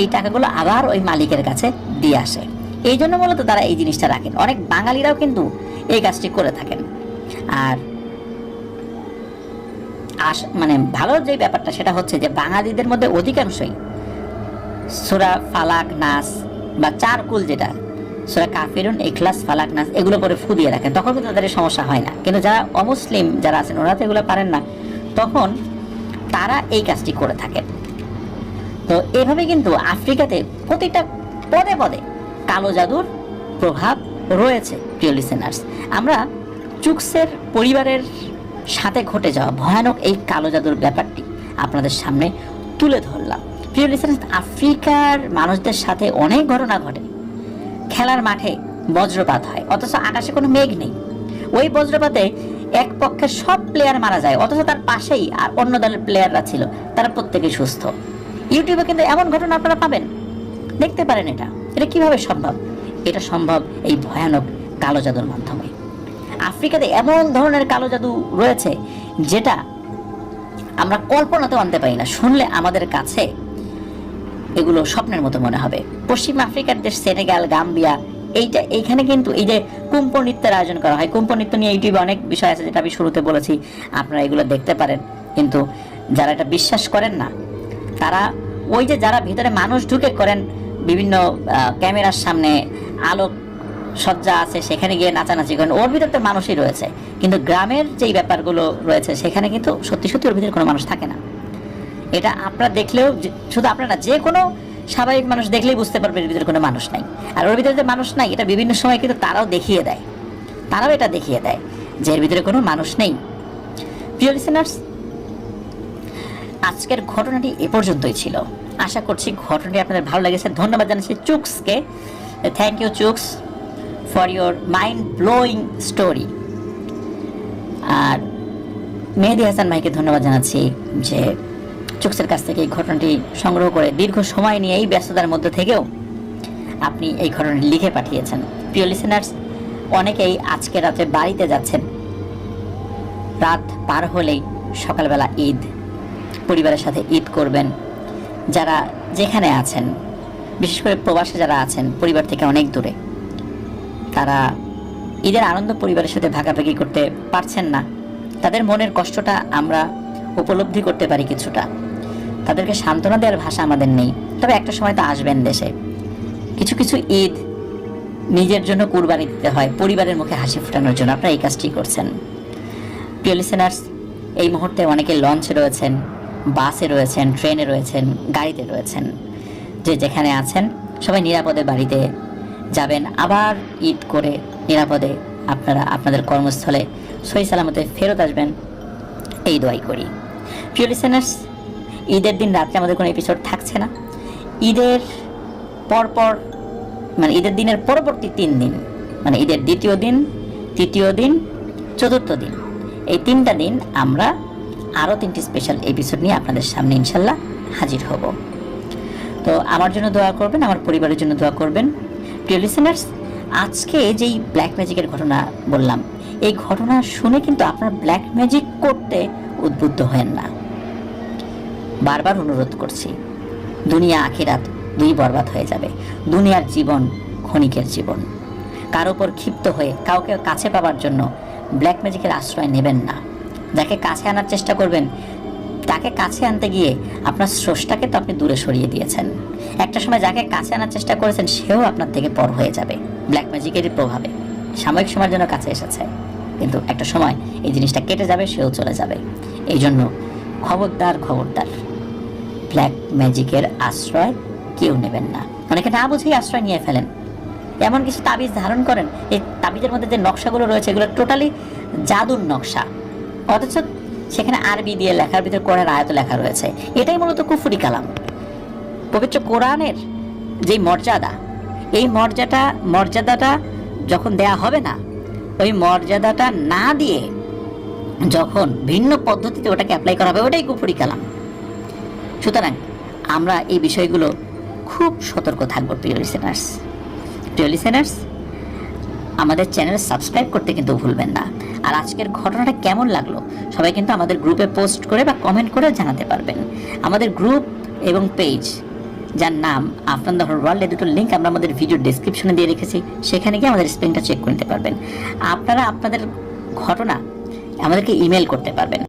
এই টাকাগুলো আবার ওই মালিকের কাছে দিয়ে আসে। এই জন্য মূলত তারা এই জিনিসটা রাখেন। অনেক বাঙালিরাও কিন্তু এই কাজটি করে থাকেন। আর মানে ভালো যে ব্যাপারটা সেটা হচ্ছে যে বাঙালিদের মধ্যে অধিকাংশই সূরা ফালাক নাস বা চারকুল, যেটা সূরা কাফিরুন, ইখলাস, ফালাক নাস, এগুলো পরে ফু দিয়ে রাখেন, তখন কিন্তু তাদের সমস্যা হয় না। কিন্তু যারা অমুসলিম যারা আছেন ওরা তো এগুলো পারেন না, তখন তারা এই কাজটি করে থাকেন। তো এভাবে কিন্তু আফ্রিকাতে প্রতিটা পদে পদে কালো জাদুর প্রভাব রয়েছে। প্রিয় লিসেনার্স, আমরা চুকসের পরিবারের সাথে ঘটে যাওয়া ভয়ানক এই কালো জাদুর ব্যাপারটি আপনাদের সামনে তুলে ধরলাম। প্রিয় লিসেনার্স, আফ্রিকার মানুষদের সাথে অনেক ঘটনা ঘটে। খেলার মাঠে বজ্রপাত হয় অথচ আকাশে কোনো মেঘ নেই। ওই বজ্রপাতে এক পক্ষের সব প্লেয়ার মারা যায় অথচ তার পাশেই আর অন্য দলের প্লেয়াররা ছিল, তারা প্রত্যেকেই সুস্থ। ইউটিউবে কিন্তু এমন ঘটনা আপনারা পাবেন, দেখতে পারেন। এটা কিভাবে সম্ভব? এটা সম্ভব এই ভয়ানক কালো জাদুর মাধ্যমে। আফ্রিকাতে এমন ধরনের কালো জাদু রয়েছে যেটা আমরা কল্পনাতেও আনতে পারি না। শুনলে আমাদের কাছে এগুলো স্বপ্নের মতো মনে হবে। পশ্চিম আফ্রিকার দেশ সেনেগাল, গাম্বিয়া, এইখানে কিন্তু এই যে কুম্ভ নৃত্যের আয়োজন করা হয়। কুম্ভ নৃত্য নিয়ে ইউটিউবে অনেক বিষয় আছে, যেটা আমি শুরুতে বলেছি, আপনারা এগুলো দেখতে পারেন। কিন্তু যারা এটা বিশ্বাস করেন না, তারা ওই যে যারা ভিতরে মানুষ ঢুকে করেন, বিভিন্ন ক্যামেরার সামনে আলোক সজ্জা আছে, সেখানে গিয়ে নাচানাচি করেন, ওর ভিতরে তো মানুষই রয়েছে। কিন্তু গ্রামের যেই ব্যাপারগুলো রয়েছে সেখানে কিন্তু সত্যি সত্যি ওর ভিতরে কোনো মানুষ থাকে না। এটা আপনারা দেখলেও, শুধু আপনারা, যে কোনো স্বাভাবিক মানুষ দেখলেই বুঝতে পারবে এর ভিতরে কোনো মানুষ নাই। আর ওর ভিতরে যে মানুষ নাই, এটা বিভিন্ন সময় কিন্তু তারাও এটা দেখিয়ে দেয় যে এর ভিতরে কোনো মানুষ নেই। প্রিয় লিসেনার্স, আজকের ঘটনাটি এ পর্যন্তই ছিল। আশা করছি ঘটনাটি আপনাদের ভালো লেগেছে। ধন্যবাদ জানাচ্ছি চুকসকে। থ্যাংক ইউ চুকস for your mind blowing story. আর মেহেদী হাসান ভাইকে ধন্যবাদ জানাচ্ছি যে চুকসের কাছ থেকে এই ঘটনাটি সংগ্রহ করে দীর্ঘ সময় নিয়ে এই ব্যস্ততার মধ্যে থেকেও আপনি এই ঘটনাটি লিখে পাঠিয়েছেন। প্রিয় লিসেনার্স, অনেকেই আজকে রাতে বাড়িতে যাচ্ছেন, রাত পার হলেই সকালবেলা ঈদ, পরিবারের সাথে ঈদ করবেন। যারা যেখানে আছেন, বিশেষ করে প্রবাসে যারা আছেন, পরিবার থেকে অনেক দূরে, তারা ঈদের আনন্দ পরিবারের সাথে ভাগাভাগি করতে পারছেন না। তাদের মনের কষ্টটা আমরা উপলব্ধি করতে পারি কিছুটা। তাদেরকে সান্ত্বনা দেওয়ার ভাষা আমাদের নেই, তবে একটা সময় তো আসবেন দেশে। কিছু কিছু ঈদ নিজের জন্য কুরবানি দিতে হয়, পরিবারের মুখে হাসি ফোটানোর জন্য। আপনারা এই কাজটি করছেন। প্রিয় লিসেনার্স, এই মুহূর্তে অনেকে লঞ্চে রয়েছেন, বাসে রয়েছেন, ট্রেনে রয়েছেন, গাড়িতে রয়েছেন। যে যেখানে আছেন সবাই নিরাপদে বাড়িতে যাবেন, আবার ঈদ করে নিরাপদে আপনারা আপনাদের কর্মস্থলে সহি সালামতে ফেরত আসবেন, এই দোয়াই করি। প্রিয় লিসেনার্স, ঈদের দিন রাত্রে আমাদের কোনো এপিসোড থাকছে না। ঈদের পরপর, মানে ঈদের দিনের পরবর্তী 3 দিন, মানে ঈদের দ্বিতীয় দিন, তৃতীয় দিন, চতুর্থ দিন, এই 3টা দিন আমরা আরও 3টি স্পেশাল এপিসোড নিয়ে আপনাদের সামনে ইনশাল্লাহ হাজির হব। তো আমার জন্য দোয়া করবেন, আমার পরিবারের জন্য দোয়া করবেন। প্রিয় লিসেনার্স, আজকে যেই ব্ল্যাক ম্যাজিকের ঘটনা বললাম, এই ঘটনা শুনে কিন্তু আপনারা ব্ল্যাক ম্যাজিক করতে উদ্বুদ্ধ হয়েন না। বারবার অনুরোধ করছি, দুনিয়া আখিরাত দুই বরবাদ হয়ে যাবে। দুনিয়ার জীবন ক্ষণিকের জীবন। কার উপর ক্ষিপ্ত হয়ে কাউকে কাছে পাওয়ার জন্য ব্ল্যাক ম্যাজিকের আশ্রয় নেবেন না। যাকে কাছে আনার চেষ্টা করবেন, তাকে কাছে আনতে গিয়ে আপনার স্রষ্টাকে তো আপনি দূরে সরিয়ে দিয়েছেন। একটা সময় যাকে কাছে আনার চেষ্টা করেছেন সেও আপনার থেকে পর হয়ে যাবে ব্ল্যাক ম্যাজিকেরই প্রভাবে। সাময়িক সময়ের জন্য কাছে এসেছে, কিন্তু একটা সময় এই জিনিসটা কেটে যাবে, সেও চলে যাবে। এই জন্য খবরদার, ব্ল্যাক ম্যাজিকের আশ্রয় কেউ নেবেন না। অনেকে না বুঝেই আশ্রয় নিয়ে ফেলেন। এমন কিছু তাবিজ ধারণ করেন, এই তাবিজের মধ্যে যে নকশাগুলো রয়েছে এগুলো টোটালি জাদুর নকশা, অথচ সেখানে আরবি দিয়ে লেখার ভিতরে কোরআনের আয়াত লেখা রয়েছে। এটাই মূলত কুফরি কালাম। পবিত্র কোরআনের যে মর্যাদা, এই মর্যাদাটা যখন দেয়া হবে না, ওই মর্যাদাটা না দিয়ে যখন ভিন্ন পদ্ধতিতে ওটাকে অ্যাপ্লাই করা হবে, ওটাই কুফরি কালাম। সুতরাং আমরা এই বিষয়গুলো খুব সতর্ক থাকবো। প্রিয় লিসেনার্স, আমাদের চ্যানেল সাবস্ক্রাইব করতে কিন্তু ভুলবেন না। আর আজকের ঘটনাটা কেমন লাগলো সবাই কিন্তু আমাদের গ্রুপে পোস্ট করে বা কমেন্ট করে জানাতে পারবেন। আমাদের গ্রুপ এবং পেজ, যার নাম আফরান দ্য ওয়ার্ল্ড, এই দুটো লিঙ্ক আমরা আমাদের ভিডিও ডেসক্রিপশনে দিয়ে রেখেছি। সেখানে গিয়ে আমাদের স্পেলিংটা চেক করে নিতে পারবেন। আপনারা আপনাদের ঘটনা আমাদেরকে ইমেল করতে পারবেন।